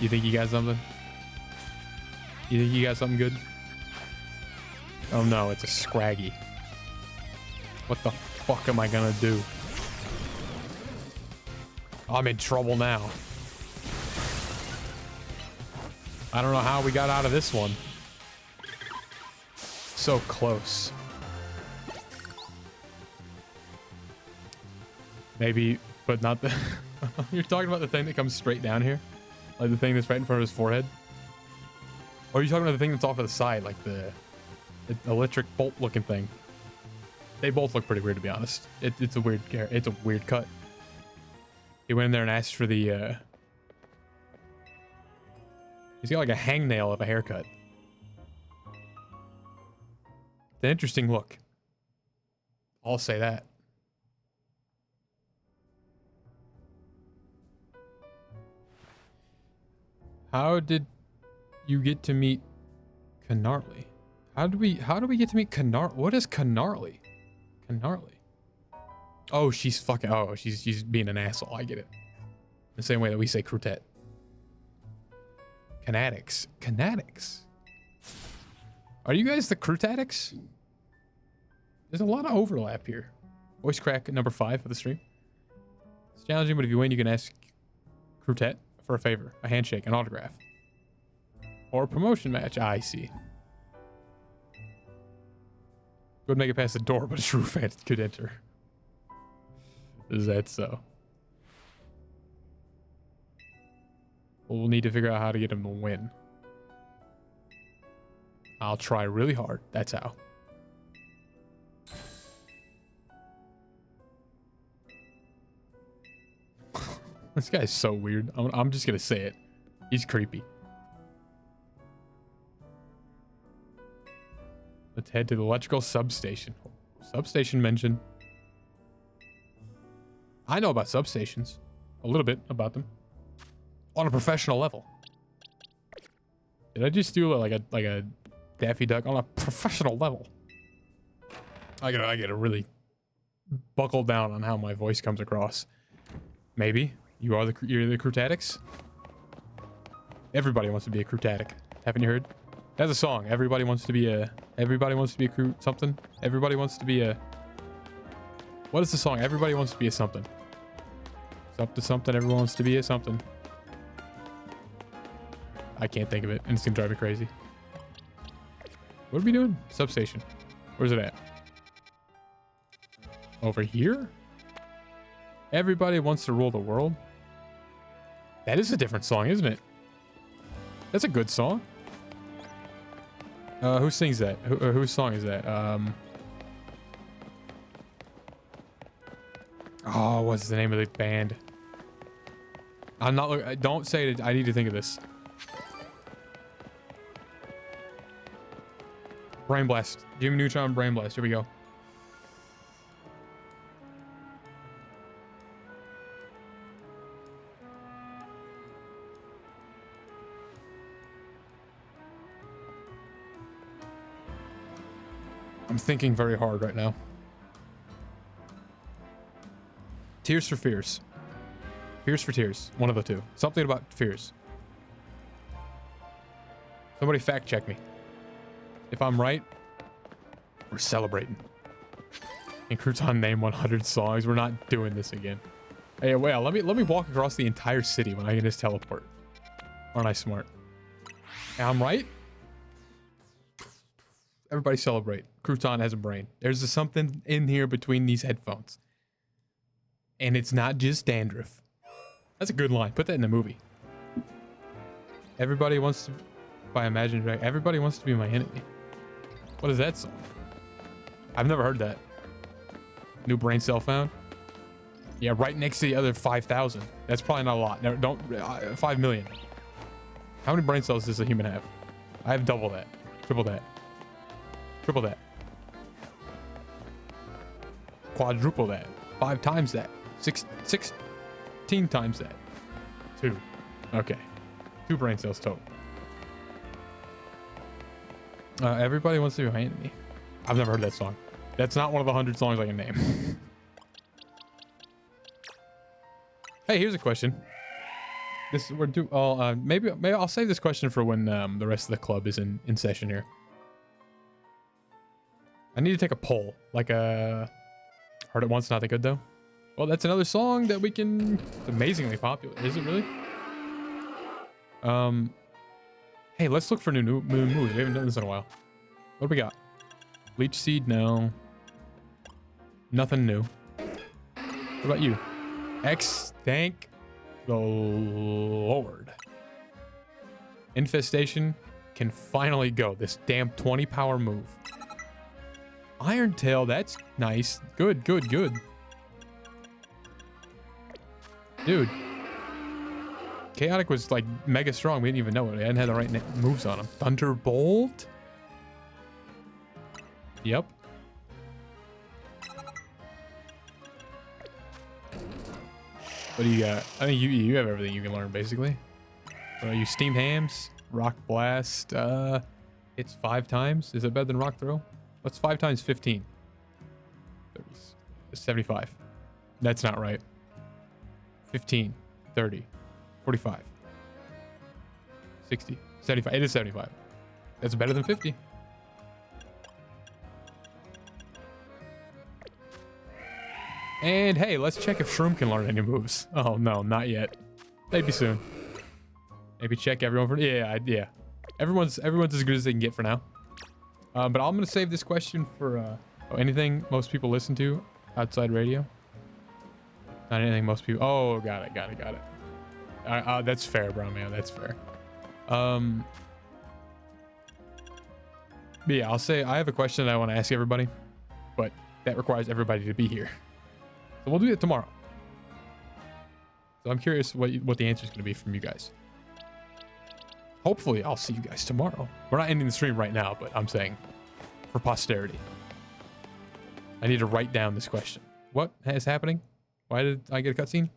You think you got something? You think you got something good? Oh no, it's a Scraggy. What the fuck am I gonna do? I'm in trouble now. I don't know how we got out of this one. So close. Maybe, but not the... You're talking about the thing that comes straight down here? Like the thing that's right in front of his forehead? Or are you talking about the thing that's off to the side? Like the electric bolt looking thing? They both look pretty weird, to be honest. It's a weird cut. He went in there and asked for the... He's got like a hangnail of a haircut. It's an interesting look. I'll say that. How did you get to meet Canarly? How do we get to meet Canarly? What is Canarly? Canarly. Oh, she's fucking... Oh, she's being an asshole. I get it. The same way that we say Crutet. Canatics. Canatics. Are you guys the Crutatics? There's a lot of overlap here. Voice crack number 5 of the stream. It's challenging, but if you win, you can ask Crutet for a favor, a handshake, an autograph, or a promotion match. I see. Would make it past the door, but a true fan could enter. Is that so? Well, we'll need to figure out how to get him to win. I'll try really hard. That's how. This guy's so weird. I'm just gonna say it. He's creepy. Let's head to the electrical substation. Substation mention. I know about substations. A little bit about them. On a professional level. Did I just do like a Daffy Duck on a professional level? I gotta really buckle down on how my voice comes across. Maybe. You're the Crutatics? Everybody wants to be a Crutatic. Haven't you heard? That's a song. Everybody wants to be a something. Everybody wants to be a... What is the song? Everybody wants to be a something. Something. Everyone wants to be a something. I can't think of it, and it's gonna drive me crazy. What are we doing? Substation. Where's it at? Over here? Everybody wants to rule the world? That is a different song, isn't it? That's a good song. Who sings that? Whose song is that? Oh, what's the name of the band? I'm not. Don't say it. I need to think of this. Brain Blast. Jimmy Neutron Brain Blast. Here we go. I'm thinking very hard right now. Tears for Fears. Fears for Tears. One of the two. Something about fears. Somebody fact check me. If I'm right, we're celebrating. And Crouton name 100 songs. We're not doing this again. Hey, wait, let me walk across the entire city when I can just teleport. Aren't I smart? And I'm right. Everybody celebrate. Crouton has a brain. There's something in here between these headphones. And it's not just dandruff. That's a good line. Put that in the movie. Everybody wants to... By Imagine Dragons. Everybody wants to be my enemy. What is that song? I've never heard that. New brain cell found? Yeah, right next to the other 5,000. That's probably not a lot. No, don't... 5 million. How many brain cells does a human have? I have double that. Triple that. Triple that. Quadruple that. 5 times that. 16 times that. 2. Okay. 2 brain cells total. Everybody wants to be my enemy. I've never heard that song. That's not one of the 100 songs I can name. Hey, here's a question. Maybe I'll save this question for when the rest of the club is in session here. I need to take a poll. Like heard it once, not that good though. Well, that's another song that we can... It's amazingly popular. Is it really? Hey, let's look for new moves. We haven't done this in a while. What do we got? Leech Seed? No. Nothing new. What about you? X, thank the Lord. Infestation can finally go. This damn 20 power move. Iron Tail, that's nice. Good, good, good. Dude. Chaotic was like mega strong. We didn't even know it. I hadn't had the right moves on him. Thunderbolt? Yep. What do you got? I think you have everything you can learn basically. You Steam Hams, Rock Blast. It's 5 times. Is it better than Rock Throw? What's 5 times 15? 30, 75. That's not right. 15, 30, 45, 60, 75. It is 75. That's better than 50. And hey, let's check if Shroom can learn any moves. Oh no, not yet. Maybe soon. Maybe check everyone for... Yeah. Everyone's as good as they can get for now. But I'm gonna save this question for anything most people listen to outside radio. Not anything most people... Oh, got it. That's fair, bro, man. That's fair. But yeah, I'll say I have a question that I want to ask everybody, but that requires everybody to be here. So we'll do it tomorrow. So I'm curious what the answer is going to be from you guys. Hopefully, I'll see you guys tomorrow. We're not ending the stream right now, but I'm saying for posterity. I need to write down this question. What is happening? Why did I get a cutscene?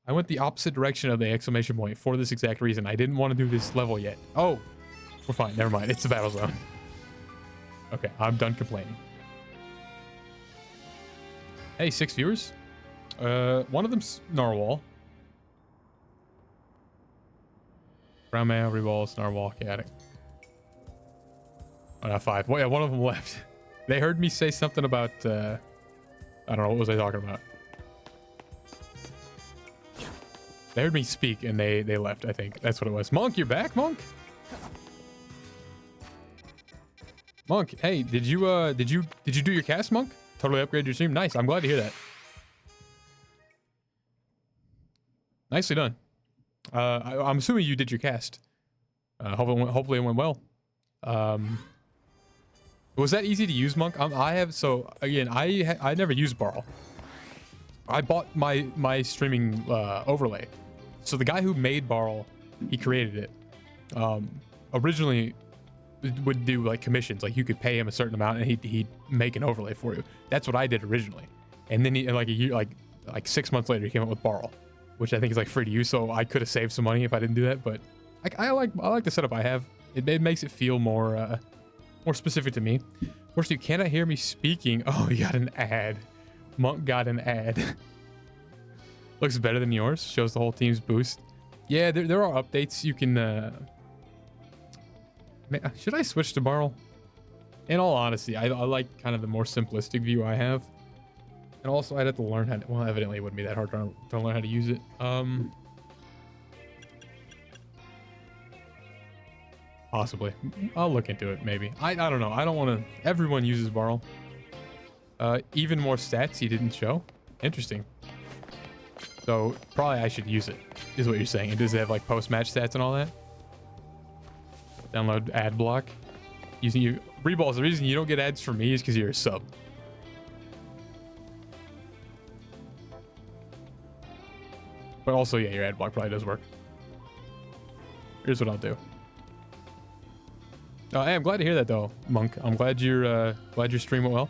I went the opposite direction of the exclamation point for this exact reason. I didn't want to do this level yet. Oh, we're fine. Never mind. It's the battle zone. Okay, I'm done complaining. Hey, 6 viewers. One of them's Narwhal. Brown Mail, Reballs, Narwhal, Chaotic. Oh, not 5. Well, yeah, one of them left. They heard me say something about, I don't know, what was I talking about? They heard me speak and they left, I think. That's what it was. Monk, you're back, Monk? Monk, hey, did you do your cast, Monk? Totally upgraded your stream. Nice. I'm glad to hear that. Nicely done. I'm assuming you did your cast. Hopefully it went well. Was that easy to use, Monk? I have, so again, I never used Barl. I bought my streaming overlay. So the guy who made Barl, he created it. Originally would do like commissions, like you could pay him a certain amount and he'd make an overlay for you. That's what I did originally. And then he, like a year, like 6 months later, he came up with Barl, which I think is like free to use. So I could have saved some money if I didn't do that. But I like the setup I have. It makes it feel more specific to me. Of course, you cannot hear me speaking. Oh, you got an ad. Monk got an ad. Looks better than yours. Shows the whole team's boost. Yeah, there are updates. You can. Should I switch to Barl? In all honesty, I like kind of the more simplistic view I have. And also, I'd have to learn how to... Well, evidently, it wouldn't be that hard to learn how to use it. Possibly. I'll look into it, maybe. I don't know. I don't want to... Everyone uses Barl. Even more stats he didn't show. Interesting. So, probably I should use it, is what you're saying. And does it have, like, post-match stats and all that? Download ad block. Using you... Reballs, the reason you don't get ads from me is because you're a sub. But also, yeah, your ad block probably does work. Here's what I'll do. Hey, I'm glad to hear that, though, Monk. I'm glad your stream went well.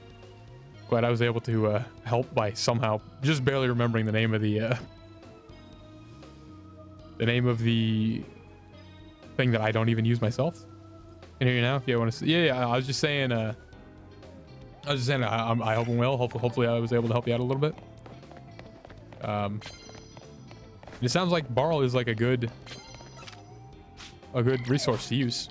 Glad I was able to help by somehow just barely remembering the name of the thing that I don't even use myself. Can hear you now if you want to see. Yeah, I was just saying I hope I'm well. Hopefully I was able to help you out a little bit. It sounds like Barl is like a good resource to use.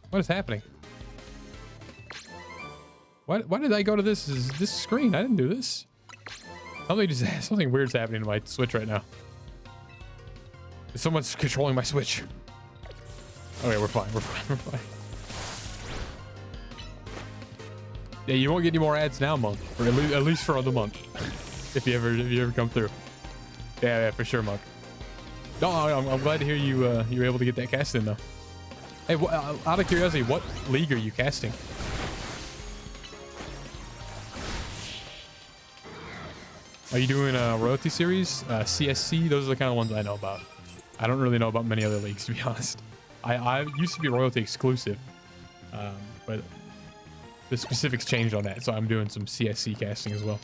What is happening? Why did I go to this screen? I didn't do this. Something weird's happening to my Switch right now. Someone's controlling my Switch. Okay, we're fine. We're fine. Yeah, you won't get any more ads now, Monk. Or at least for the month. if you ever come through. Yeah, for sure, Monk. No, I'm glad to hear you were able to get that cast in though. Hey, out of curiosity, what league are you casting? Are you doing a royalty series? CSC? Those are the kind of ones I know about. I don't really know about many other leagues, to be honest. I used to be royalty exclusive, but the specifics changed on that, so I'm doing some CSC casting as well.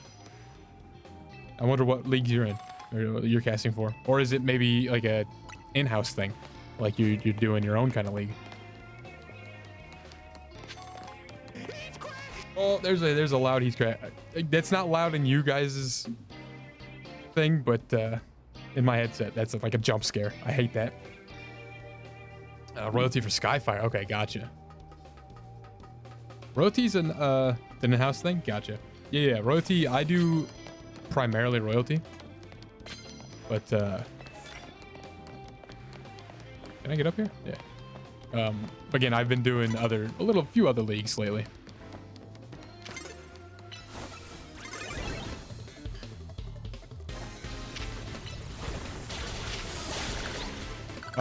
I wonder what leagues you're in, or you're casting for. Or is it maybe like a in-house thing? Like you're doing your own kind of league? Oh, there's a loud he's crack. That's not loud in you guys' thing, but in my headset, that's like a jump scare. I hate that. Royalty for Skyfire. Okay, gotcha. Royalty's an in-house thing? Gotcha. Yeah, royalty. I do primarily royalty. But can I get up here? Yeah. Again, I've been doing a few other leagues lately.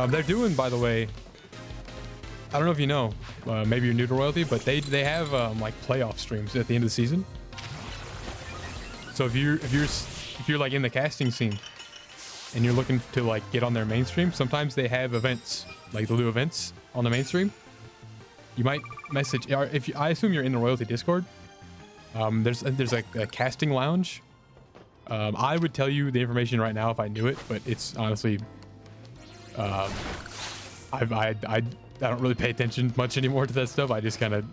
They're doing, by the way, I don't know if you know, maybe you're new to royalty, but they have like playoff streams at the end of the season. So if you're like in the casting scene and you're looking to like get on their mainstream, sometimes they have events, like they'll do events on the mainstream. You might message, I assume you're in the royalty Discord. There's like a casting lounge. I would tell you the information right now if I knew it, but it's honestly, I don't really pay attention much anymore to that stuff. I just kind of,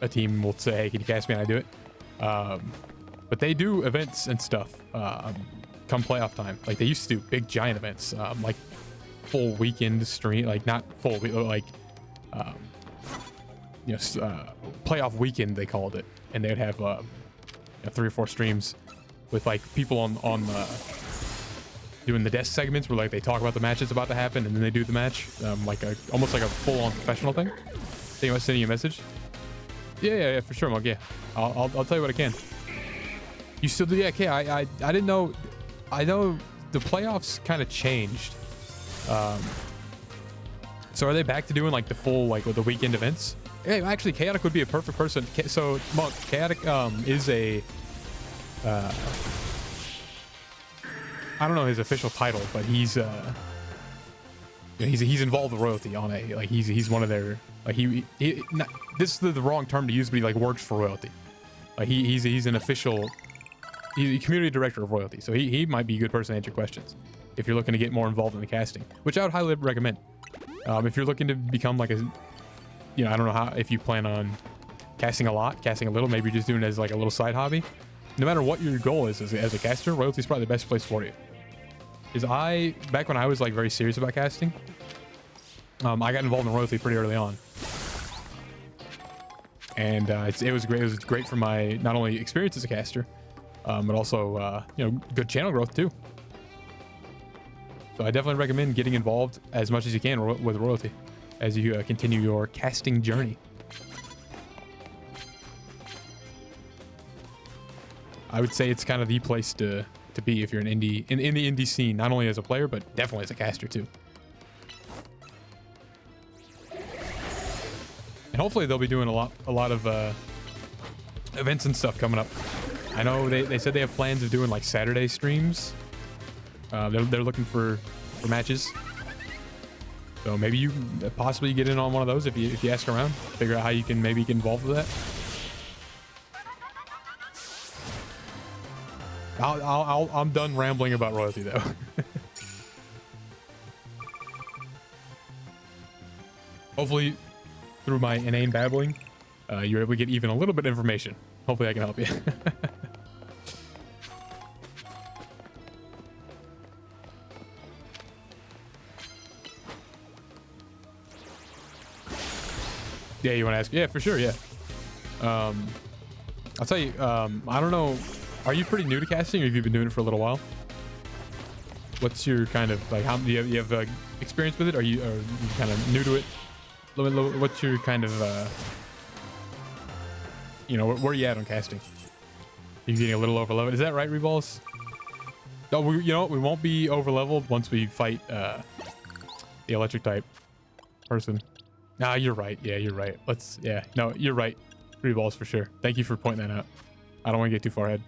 a team will say, hey, can you cast me? And I do it. But they do events and stuff come playoff time. Like they used to do big giant events, like full weekend stream, like not full, like playoff weekend they called it, and they would have 3 or 4 streams with like people on doing the desk segments where like they talk about the match that's about to happen and then they do the match, like almost like a full-on professional thing. Think about sending you a message? Yeah, for sure, Mug. Yeah, I'll tell you what I can. You still do? Yeah, okay. I didn't know. I know the playoffs kind of changed. So are they back to doing like the full, like with the weekend events? Hey, actually, Chaotic would be a perfect person. So Monk, Chaotic is a I don't know his official title, but he's he's involved with royalty on a, like he's one of their, like not, this is the wrong term to use, but he like works for royalty. Like he's an official, he's a community director of royalty, so he might be a good person to answer questions if you're looking to get more involved in the casting, which I would highly recommend. If you're looking to become like a, I don't know how, if you plan on casting a lot, casting a little, maybe you're just doing it as like a little side hobby. No matter what your goal is as a caster, royalty is probably the best place for you. Because back when I was like very serious about casting, I got involved in royalty pretty early on. And it was great. It was great for my not only experience as a caster, but also good channel growth too. So I definitely recommend getting involved as much as you can with royalty as you continue your casting journey. I would say it's kind of the place to be if you're an indie in the indie scene, not only as a player but definitely as a caster too. And hopefully they'll be doing a lot of events and stuff coming up. I know they said they have plans of doing like Saturday streams. They're looking for matches. So maybe you possibly get in on one of those if you ask around, figure out how you can maybe get involved with that. I'm done rambling about royalty though. Hopefully through my inane babbling, you're able to get even a little bit of information. Hopefully I can help you. Yeah, you want to ask? Yeah, for sure. Yeah. I'll tell you. I don't know. Are you pretty new to casting, or have you been doing it for a little while? What's your kind of like? How do you have experience with it? Are you kind of new to it? What's your kind of where are you at on casting? You're getting a little over leveled. Is that right, Reballs? No, we won't be over leveled once we fight the electric type person. Nah, you're right. Yeah, you're right. No, you're right. 3 balls for sure. Thank you for pointing that out. I don't want to get too far ahead.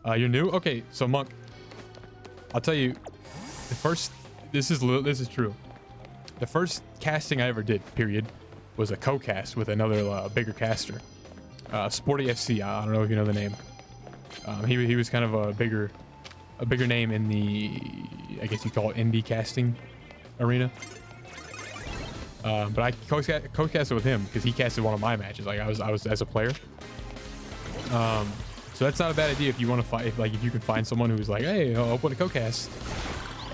You're new? Okay, so Monk, I'll tell you, this is true. The first casting I ever did, period, was a co-cast with another bigger caster. Sporty FC, I don't know if you know the name. He was kind of a bigger name in the, I guess you call it indie casting arena. But I co-casted with him because he casted one of my matches. Like I was as a player. So that's not a bad idea if you want to fight. If you can find someone who's like, hey, I'll open a co-cast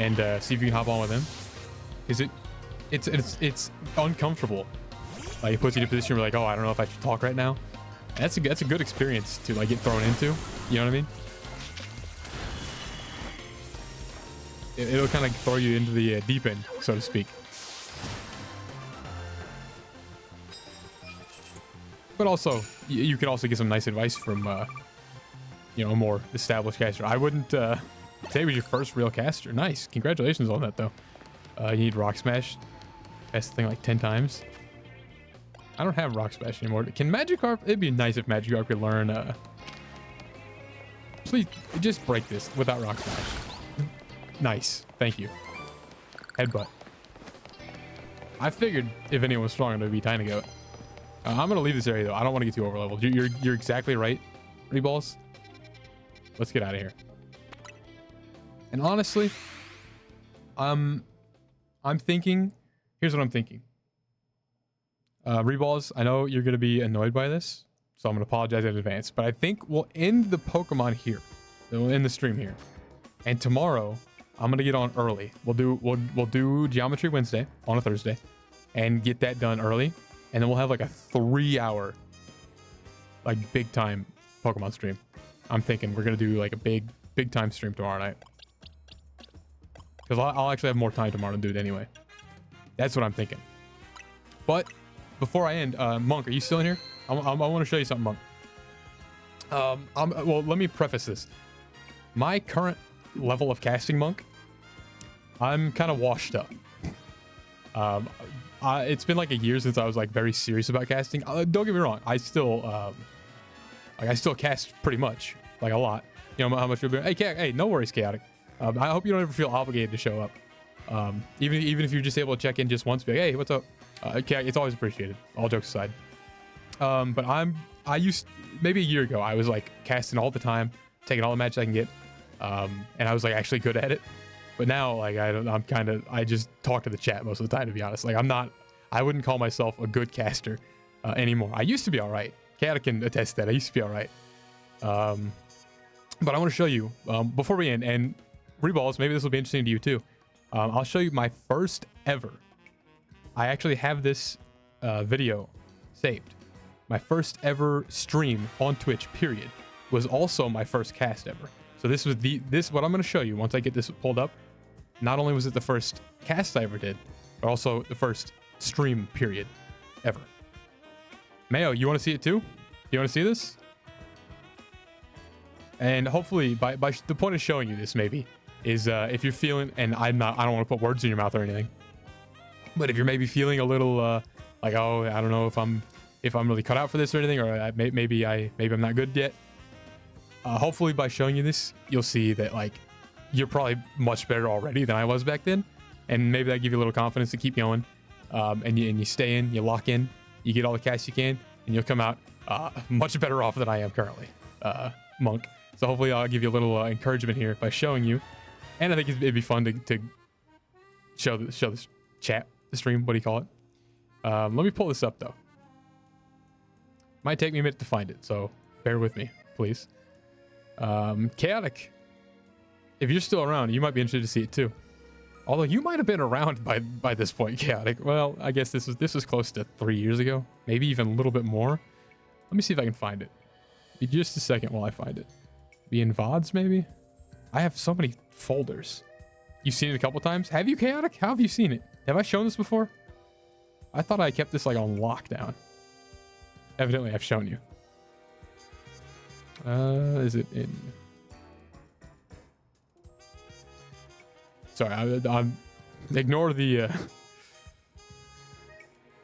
and see if you can hop on with him. Because it's uncomfortable. Like it puts you in a position where like, oh, I don't know if I should talk right now. And that's a good experience to like get thrown into. You know what I mean? It'll kind of throw you into the deep end, so to speak. But also, you can also get some nice advice from, a more established caster. I wouldn't say it was your first real caster. Nice. Congratulations on that, though. You need Rock Smash. That's the thing like 10 times. I don't have Rock Smash anymore. Can Magikarp? It'd be nice if Magikarp could learn, please, just break this without Rock Smash. Nice. Thank you. Headbutt. I figured if anyone was strong, it would be Tiny Goat. I'm going to leave this area, though. I don't want to get too over leveled. You're exactly right, Reballs. Let's get out of here. And honestly, I'm thinking, here's what I'm thinking. Reballs, I know you're going to be annoyed by this, so I'm going to apologize in advance. But I think we'll end the Pokemon here. We'll end the stream here. And tomorrow, I'm going to get on early. We'll do Geometry Wednesday on a Thursday and get that done early. And then we'll have like a 3-hour, like big time Pokemon stream. I'm thinking we're going to do like a big time stream tomorrow night. Because I'll actually have more time tomorrow to do it anyway. That's what I'm thinking. But before I end, Monk, are you still in here? I want to show you something, Monk. Well, let me preface this. My current level of casting monk, I'm kind of washed up. It's been like a year since I was like very serious about casting. Don't get me wrong, I still I still cast pretty much, like a lot. You know how much you'll be. Hey, no worries, Chaotic. I hope you don't ever feel obligated to show up. Even if you're just able to check in just once, be like, hey, what's up? It's always appreciated. All jokes aside. But I used, maybe a year ago, I was like casting all the time, taking all the matches I can get, and I was like actually good at it. But now, like, I just talk to the chat most of the time, to be honest. Like, I wouldn't call myself a good caster anymore. I used to be all right. Chaotic can attest that. I used to be all right. But I want to show you, before we end, and Reballs, maybe this will be interesting to you too. I'll show you my first ever. I actually have this video saved. My first ever stream on Twitch, period, was also my first cast ever. So this was what I'm going to show you once I get this pulled up. Not only was it the first cast I ever did, but also the first stream, period, ever. Mayo, you want to see it too? You want to see this? And hopefully, by the point of showing you this, maybe, is if you're feeling, and I don't want to put words in your mouth or anything, but if you're maybe feeling a little like, oh, I don't know if I'm really cut out for this or anything, or maybe I'm not good yet. Hopefully, by showing you this, you'll see that like you're probably much better already than I was back then, and maybe that give you a little confidence to keep going. And you stay in, you lock in, you get all the cash you can, and you'll come out much better off than I am currently, Monk. So hopefully I'll give you a little encouragement here by showing you, and I think it'd be fun to show this chat, the stream. What do you call it? Let me pull this up though. Might take me a minute to find it, so bear with me, please. Chaotic, if you're still around, you might be interested to see it too. Although you might have been around by this point, Chaotic. Well, I guess this was close to 3 years ago, maybe even a little bit more. Let me see if I can find it. Be just a second while I find it. Be in VODs, maybe? I have so many folders. You've seen it a couple times? Have you, Chaotic? How have you seen it? Have I shown this before? I thought I kept this like on lockdown. Evidently, I've shown you. Is it in? Sorry, I'm ignore the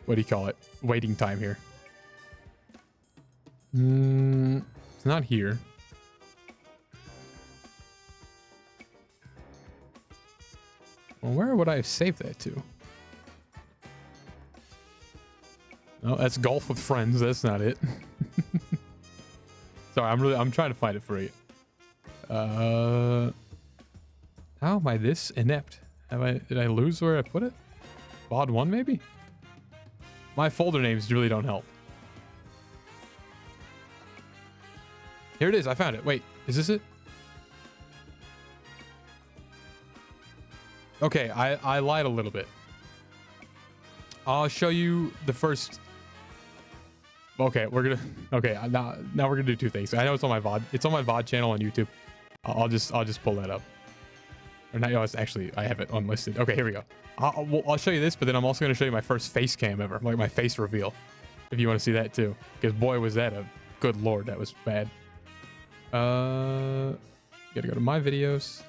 what do you call it? Waiting time here. It's not here. Well, where would I have saved that to? No, that's golf with friends. That's not it. Sorry, I'm trying to find it for you. How am I this inept? Did I lose where I put it? VOD 1 maybe? My folder names really don't help. Here it is. I found it. Wait, is this it? Okay, I lied a little bit. I'll show you the first. Okay, now we're gonna do two things. I know it's on my VOD. It's on my VOD channel on YouTube. I'll just pull that up. Or not, no, it's actually, I have it unlisted. Okay, here we go. I'll show you this, but then I'm also gonna show you my first face cam ever, like my face reveal, if you want to see that too. Because boy, was that good lord, that was bad. Gotta go to my videos.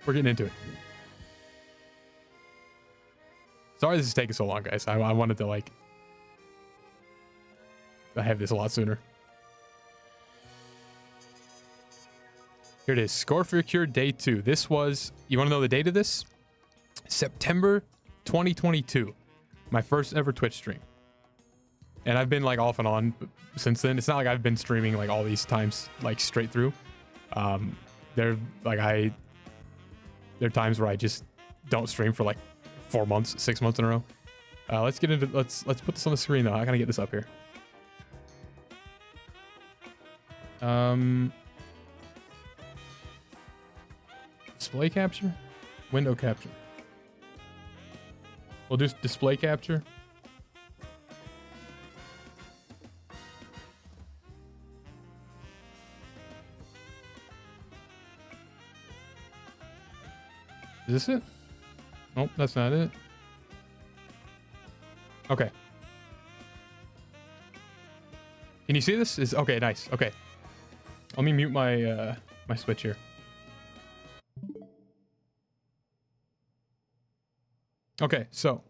We're getting into it. Sorry this is taking so long, guys. I wanted to like I have this a lot sooner. Here it is. Score for your cure day 2. This was, you want to know the date of this? September 2022. My first ever Twitch stream. And I've been like off and on since then. It's not like I've been streaming like all these times like straight through. There are times where I just don't stream for like 4 months, 6 months in a row. Let's get into, let's put this on the screen though. I gotta get this up here. Display capture, window capture. We'll do display capture. Is this it? Nope, that's not it. Okay. Can you see this? Okay, nice. Okay. Let me mute my my switch here. Okay, so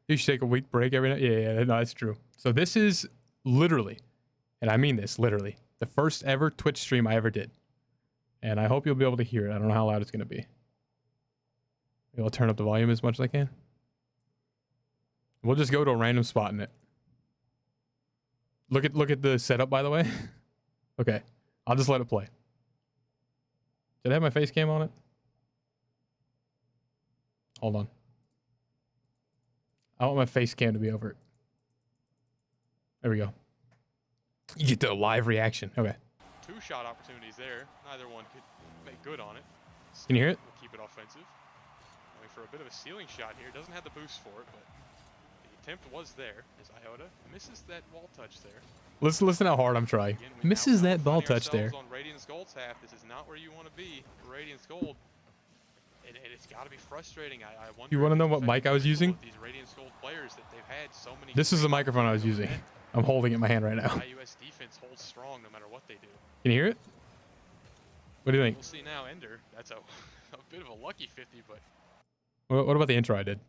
you should take a week break every night. Yeah, no, that's true. So this is literally, and I mean this literally, the first ever Twitch stream I ever did. And I hope you'll be able to hear it. I don't know how loud it's going to be. Maybe I'll turn up the volume as much as I can. We'll just go to a random spot in it. Look at the setup, by the way. Okay, I'll just let it play. Did I have my face cam on it? Hold on. I want my face cam to be over it. There we go. You get the live reaction. Okay. 2 shot opportunities there. Neither one could make good on it. So Can you hear it? we'll keep it offensive. Going for a bit of a ceiling shot here. Doesn't have the boost for it, but the attempt was there as Iota misses that wall touch there. Listen how hard I'm trying. Again, we Misses now that ball finding touch there. ourselves on Radiance Gold's half. This is not where you want to be for Radiance Gold. And it's got to be frustrating. I wonder. You want to if know it's what mic I was affecting using? These Radiance Gold players that they've had so many. This is the microphone I was using. I'm holding it in my hand right now. IUS defense holds strong no matter what they do. Can you hear it? What do you think? We'll see now. Ender. That's a bit of a lucky 50, but. What about the intro I did?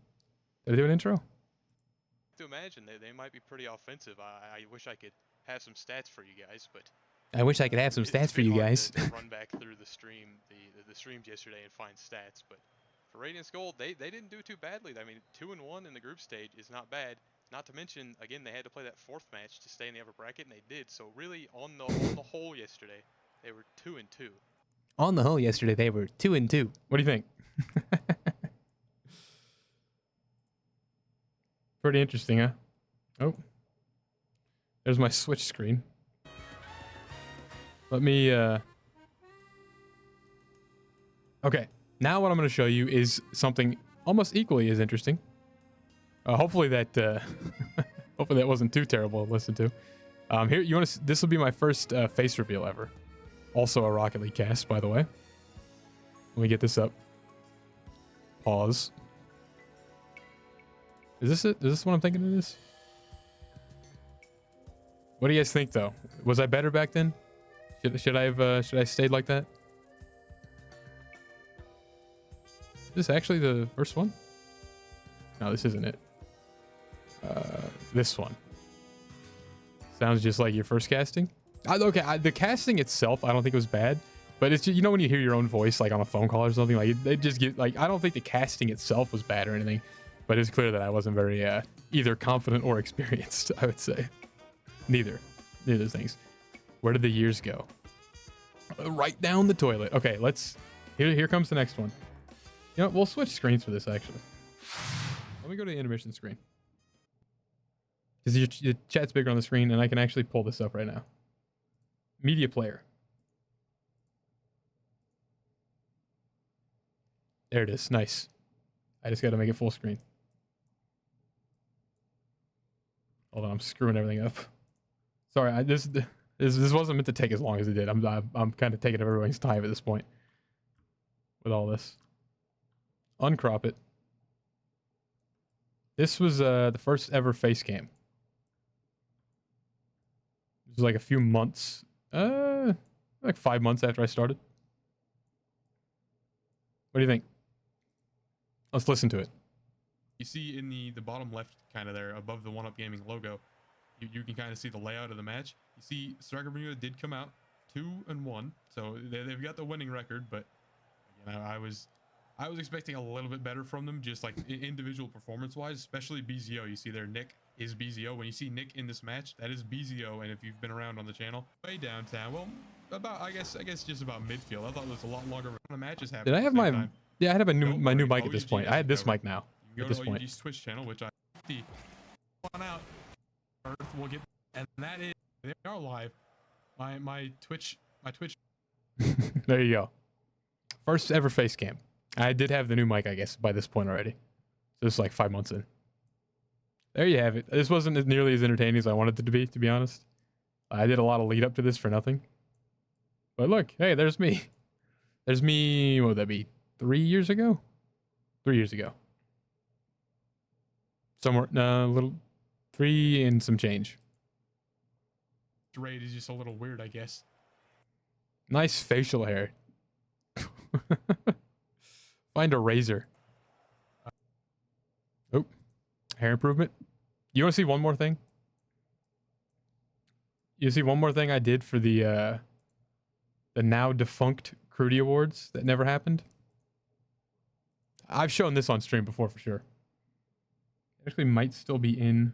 Did I do an intro? To imagine they might be pretty offensive. I wish I could have some stats for you guys, but I wish I could have some it's stats for been you hard guys. to run back through the stream, the streams yesterday and find stats, but for Radiance Gold, they didn't do too badly. I mean, 2-1 in the group stage is not bad. Not to mention, again, they had to play that 4th match to stay in the upper bracket, and they did. So really, on the whole, yesterday they were 2-2. On the whole, yesterday they were 2-2. What do you think? Pretty interesting, huh? Oh, there's my Switch screen. Let me. Okay, now what I'm going to show you is something almost equally as interesting. Hopefully that hopefully that wasn't too terrible to listen to. Here, you want to? This will be my first face reveal ever. Also a Rocket League cast, by the way. Let me get this up. Pause. Is this it? Is this what I'm thinking it is? What do you guys think, though? Was I better back then? Should I have stayed like that? Is this actually the first one? No, this isn't it. This one. Sounds just like your first casting. Okay, the casting itself, I don't think it was bad, but it's just, you know, when you hear your own voice like on a phone call or something, like they just get like, I don't think the casting itself was bad or anything, but it's clear that I wasn't very either confident or experienced. I would say neither of those things. Where did the years go? Right down the toilet. Okay, let's. Here comes the next one. You know, we'll switch screens for this actually. Let me go to the intermission screen because your chat's bigger on the screen, and I can actually pull this up right now. Media player. There it is. Nice. I just got to make it full screen. Hold on, I'm screwing everything up. Sorry, this wasn't meant to take as long as it did. I'm kind of taking up everybody's time at this point with all this. Uncrop it. This was the first ever face cam. It was like a few months, like 5 months after I started. What do you think? Let's listen to it. You see in the bottom left, kind of there above the 1UP Gaming logo, you can kind of see the layout of the match. You see Striker Bermuda did come out 2-1, so they've got the winning record, but you know, I was expecting a little bit better from them, just like individual performance wise, especially BZO. You see there, Nick is BZO. When you see Nick in this match, that is BZO. And if you've been around on the channel, way downtown, well, about I guess just about midfield. I thought it was a lot longer run of matches happening. Did I have my time. Yeah, I had my new mic at OUG this point. I had this covered. mic now You at can this go to point. OUG's Twitch channel, which I see on out. Earth will get, and that is they are live. My Twitch. There you go. First ever face cam. I did have the new mic, I guess, by this point already. So this is like 5 months in. There you have it. This wasn't as nearly as entertaining as I wanted it to be honest. I did a lot of lead up to this for nothing. But look, hey, there's me. There's me, what would that be? 3 years ago? 3 years ago. Somewhere, no, a little, 3 and some change. Rate is just a little weird, I guess. Nice facial hair. Find a razor. hair improvement. You want to see one more thing? You see one more thing I did for the now defunct Crudy Awards that never happened? I've shown this on stream before for sure. It actually might still be in.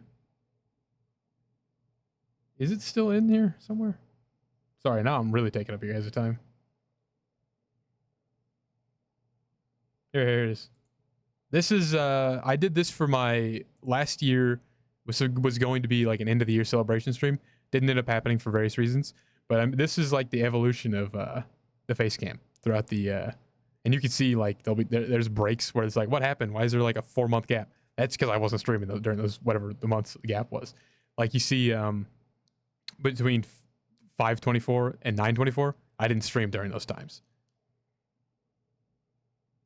Is it still in here somewhere? Sorry, now I'm really taking up your guys' time. Here it is. This is, I did this for my last year, was going to be like an end of the year celebration stream. Didn't end up happening for various reasons. But this is like the evolution of the face cam throughout the, and you can see like there's breaks where it's like, what happened? Why is there like a 4-month gap? That's because I wasn't streaming during those, whatever the month's gap was. Like you see, between 5/24 and 9/24, I didn't stream during those times.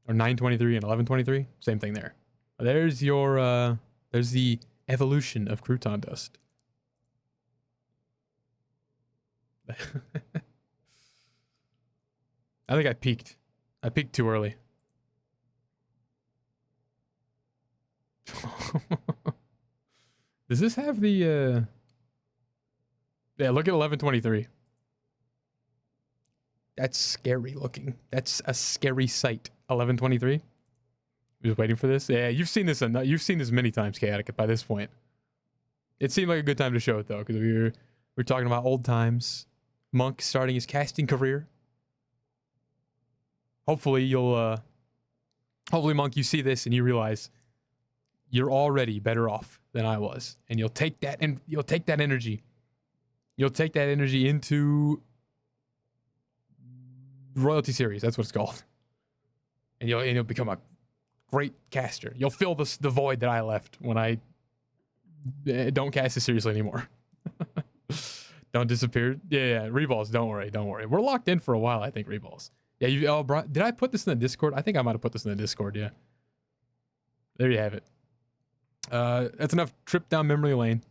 Or 9/23 and 11/23, same thing there. There's your, there's the evolution of crouton dust. I think I peaked. I peaked too early. Does this have the, yeah, look at 11/23. That's scary looking. That's a scary sight. 11/23. Just waiting for this. Yeah, you've seen this enough. You've seen this many times, Chaotic, by this point. It seemed like a good time to show it though, because we're talking about old times. Monk starting his casting career. Hopefully you'll hopefully Monk, you see this and you realize you're already better off than I was. And you'll take that and you'll take that energy. You'll take that energy into Royalty Series. That's what it's called. And you'll become a great caster. You'll fill the void that I left when I don't cast it seriously anymore. Don't disappear. Yeah, Reballs, don't worry. We're locked in for a while, I think, Reballs. Yeah, did I put this in the Discord? I think I might have put this in the Discord, yeah. There you have it. That's enough trip down memory lane.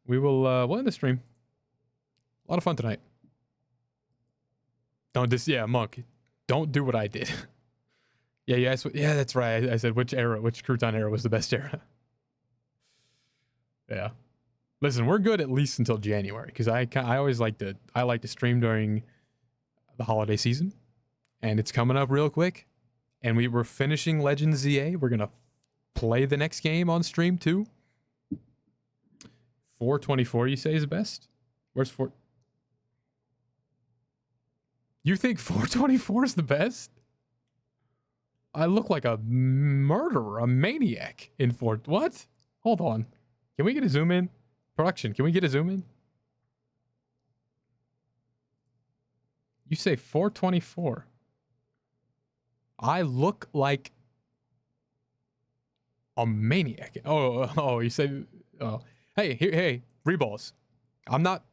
We'll end the stream. A lot of fun tonight. Yeah, Monk. Don't do what I did. Yeah, that's right. I said which crouton era was the best era. Yeah. Listen, we're good at least until January because I always like to stream during the holiday season, and it's coming up real quick. And we're finishing Legends Z-A. We're gonna play the next game on stream too. 4/24, you say is best? Where's 4? You think 4/24 is the best? I look like a murderer, a maniac in 4. What? Hold on. Can we get a zoom in? Production, can we get a zoom in? You say 4/24. I look like a maniac. Oh, you say, oh. Hey, Reballs. I'm not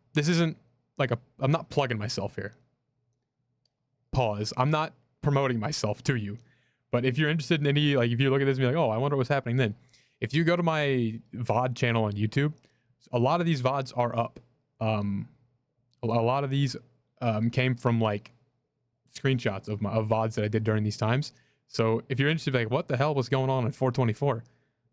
plugging myself here. Pause. I'm not promoting myself to you. But if you're interested in any, like, if you look at this and be like, oh, I wonder what's happening then. If you go to my VOD channel on YouTube, a lot of these VODs are up. A lot of these came from, like, screenshots of VODs that I did during these times. So if you're interested, like, what the hell was going on in 4/24?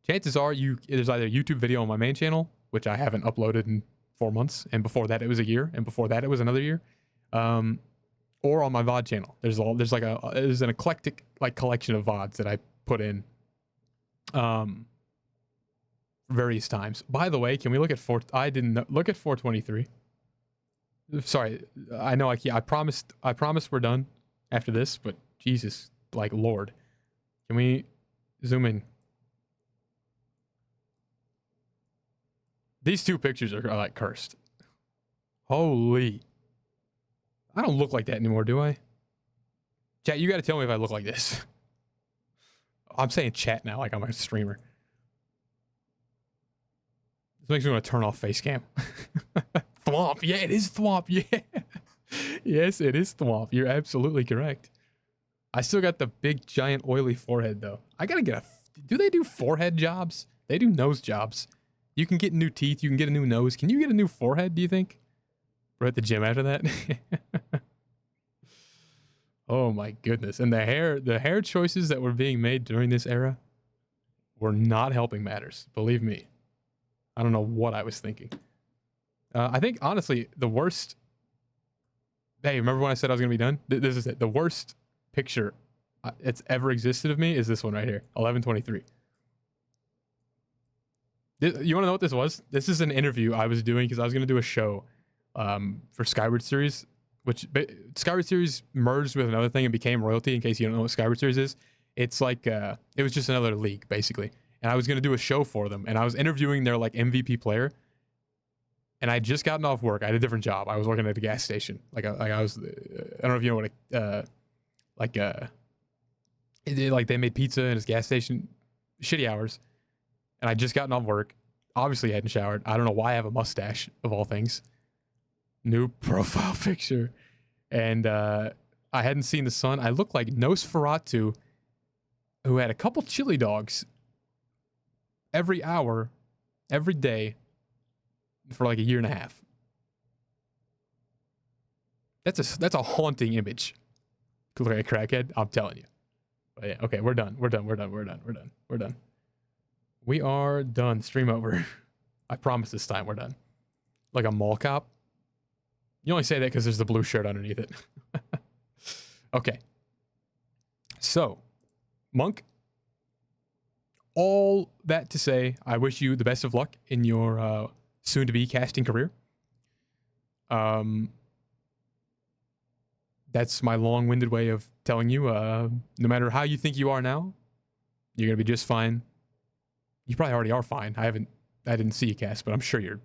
Chances are there's either a YouTube video on my main channel, which I haven't uploaded in 4 months, and before that it was a year, and before that it was another year, or on my VOD channel. There's an eclectic, like, collection of VODs that I put in various times. By the way, can we look at I didn't look at 4/23. Sorry, I know I promised we're done after this, but Jesus, like, Lord, can we zoom in? These two pictures are like cursed. Holy. I don't look like that anymore, do I? Chat, you got to tell me if I look like this. I'm saying chat now like I'm a streamer. This makes me want to turn off face cam. Thwomp. Yeah, it is Thwomp. Yeah. Yes, it is Thwomp. You're absolutely correct. I still got the big, giant, oily forehead, though. I got to get do they do forehead jobs? They do nose jobs. You can get new teeth. You can get a new nose. Can you get a new forehead, do you think? We're at the gym after that. Oh my goodness. And the hair choices that were being made during this era. were not helping matters. Believe me. I don't know what I was thinking. I think, honestly, the worst... Hey, remember when I said I was going to be done? This is it. The worst picture it's ever existed of me is this one right here. 1123. You want to know what this was? This is an interview I was doing because I was going to do a show for Skyward Series, which Skyward Series merged with another thing and became Royalty, in case you don't know what Skyward Series is. It's like, it was just another league, basically. And I was going to do a show for them, and I was interviewing their like MVP player. And I had just gotten off work. I had a different job. I was working at a gas station. Like I was, I don't know if you know what they made pizza in this gas station, shitty hours. And I just gotten off work. Obviously hadn't showered. I don't know why I have a mustache, of all things. New profile picture. And I hadn't seen the sun. I looked like Nosferatu, who had a couple chili dogs every hour, every day, for like a year and a half. That's a haunting image. Look like a crackhead, I'm telling you. But yeah, okay, we're done. We're done. We are done. Stream over. I promise this time we're done. Like a mall cop. You only say that because there's the blue shirt underneath it. Okay. So, Monk, all that to say, I wish you the best of luck in your soon-to-be casting career. That's my long-winded way of telling you, no matter how you think you are now, you're going to be just fine. You probably already are fine. I didn't see you cast, but I'm sure you're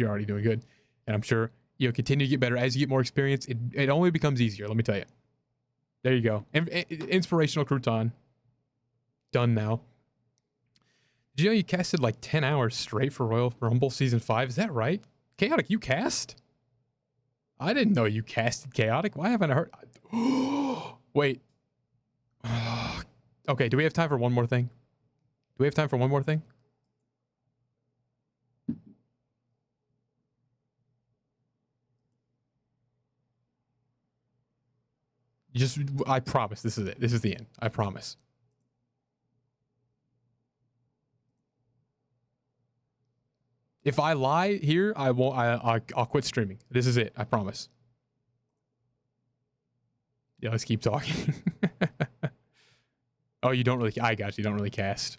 already doing good. And I'm sure you'll continue to get better as you get more experience. It only becomes easier, let me tell you. There you go. Inspirational crouton. Done now. Did you know you casted like 10 hours straight for Royal Rumble Season 5? Is that right? Chaotic, you cast? I didn't know you casted Chaotic. Why haven't I heard? Wait. Okay, do we have time for one more thing? Do we have time for one more thing? I promise, this is it. This is the end. I promise. If I lie here, I won't. I'll quit streaming. This is it. I promise. Yeah, let's keep talking. Oh, you don't really. I got you. You don't really cast.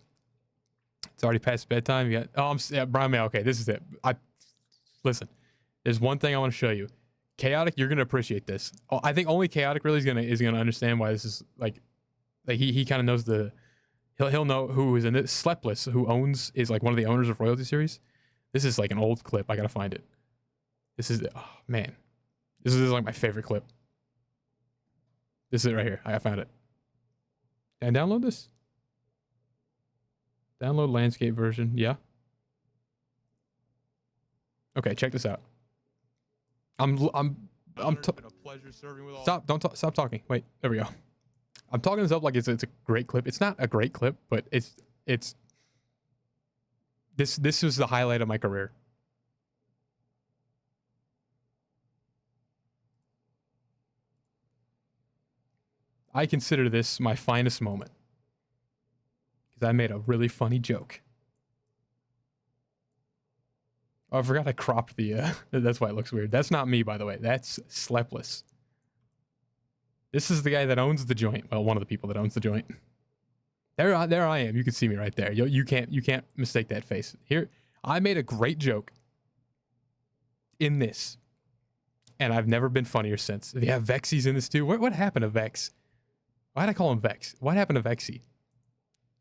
It's already past bedtime. You got. Yeah, Brian May. Okay, this is it. Listen. There's one thing I want to show you. Chaotic, you're gonna appreciate this. I think only Chaotic really is gonna understand why this is like he kind of knows the. He'll know who is in it. Slepless, who is like one of the owners of Royalty Series. This is like an old clip. I gotta find it. This is, oh man. This is like my favorite clip. This is it right here. I found it. Can I download this? Download landscape version. Yeah. Okay, check this out. It's been a pleasure serving with all. Stop talking. Wait, there we go. I'm talking this up like it's a great clip. It's not a great clip, but it's This was the highlight of my career. I consider this my finest moment. Because I made a really funny joke. Oh, I forgot I cropped the, that's why it looks weird. That's not me, by the way. That's Slepless. This is the guy that owns the joint. Well, one of the people that owns the joint. There I am. You can see me right there. You can't mistake that face. Here, I made a great joke in this, and I've never been funnier since. Yeah, Vexy's in this too. What happened to Vex? Why'd I call him Vex? What happened to Vexy?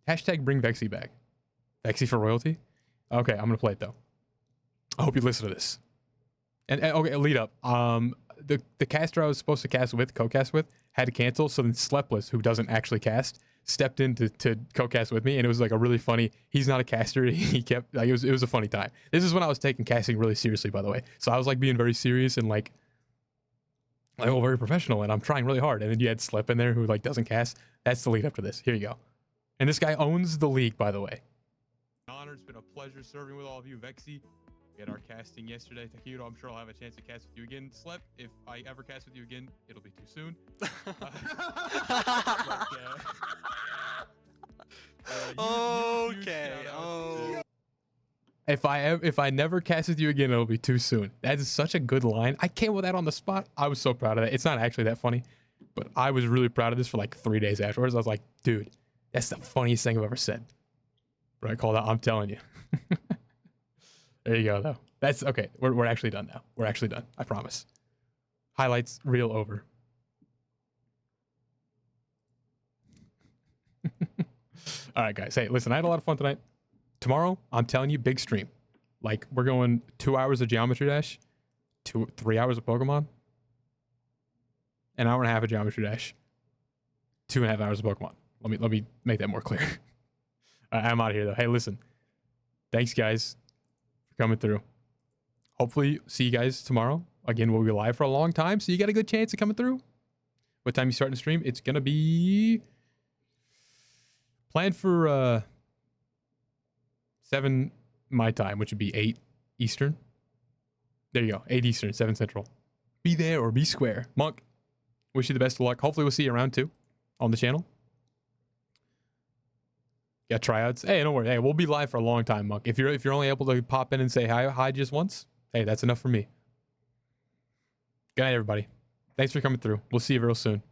Hashtag bring Vexy back. Vexy for royalty? Okay, I'm gonna play it though. I hope you listen to this. And okay, lead up. The caster I was supposed to co-cast with, had to cancel. So then Slepless, who doesn't actually cast, stepped in to co-cast with me, and it was like a really funny. He's not a caster. He kept like it was a funny time. This is when I was taking casting really seriously, by the way. So I was like being very serious and like very professional, and I'm trying really hard. And then you had Slep in there who like doesn't cast. That's the lead up to this. Here you go. And this guy owns the league, by the way. Honor, it's been a pleasure serving with all of you, Vexy. We had our casting yesterday. Takuto, I'm sure I'll have a chance to cast with you again. Slep, if I ever cast with you again, it'll be too soon. Okay. shout out Oh. If I never cast with you again, it'll be too soon. That is such a good line. I came with that on the spot. I was so proud of that. It's not actually that funny, but I was really proud of this for like 3 days afterwards. I was like, dude, that's the funniest thing I've ever said. But I called out, I'm telling you. There you go, though. That's okay. We're actually done now. We're actually done. I promise. Highlights reel over. All right, guys. Hey, listen, I had a lot of fun tonight. Tomorrow, I'm telling you, big stream. Like, we're going 2 hours of Geometry Dash, 3 hours of Pokemon, an hour and a half of Geometry Dash, 2.5 hours of Pokemon. Let me make that more clear. I'm out of here, though. Hey, listen. Thanks, guys, for coming through. Hopefully, see you guys tomorrow. Again, we'll be live for a long time, so you got a good chance of coming through. What time you starting to stream? It's going to be planned for 7 my time, which would be 8 Eastern. There you go. 8 Eastern, 7 Central. Be there or be square. Monk, wish you the best of luck. Hopefully, we'll see you around too on the channel. Got tryouts. Hey, don't worry. Hey, we'll be live for a long time, Monk. If you're only able to pop in and say hi just once, hey, that's enough for me. Good night, everybody. Thanks for coming through. We'll see you real soon.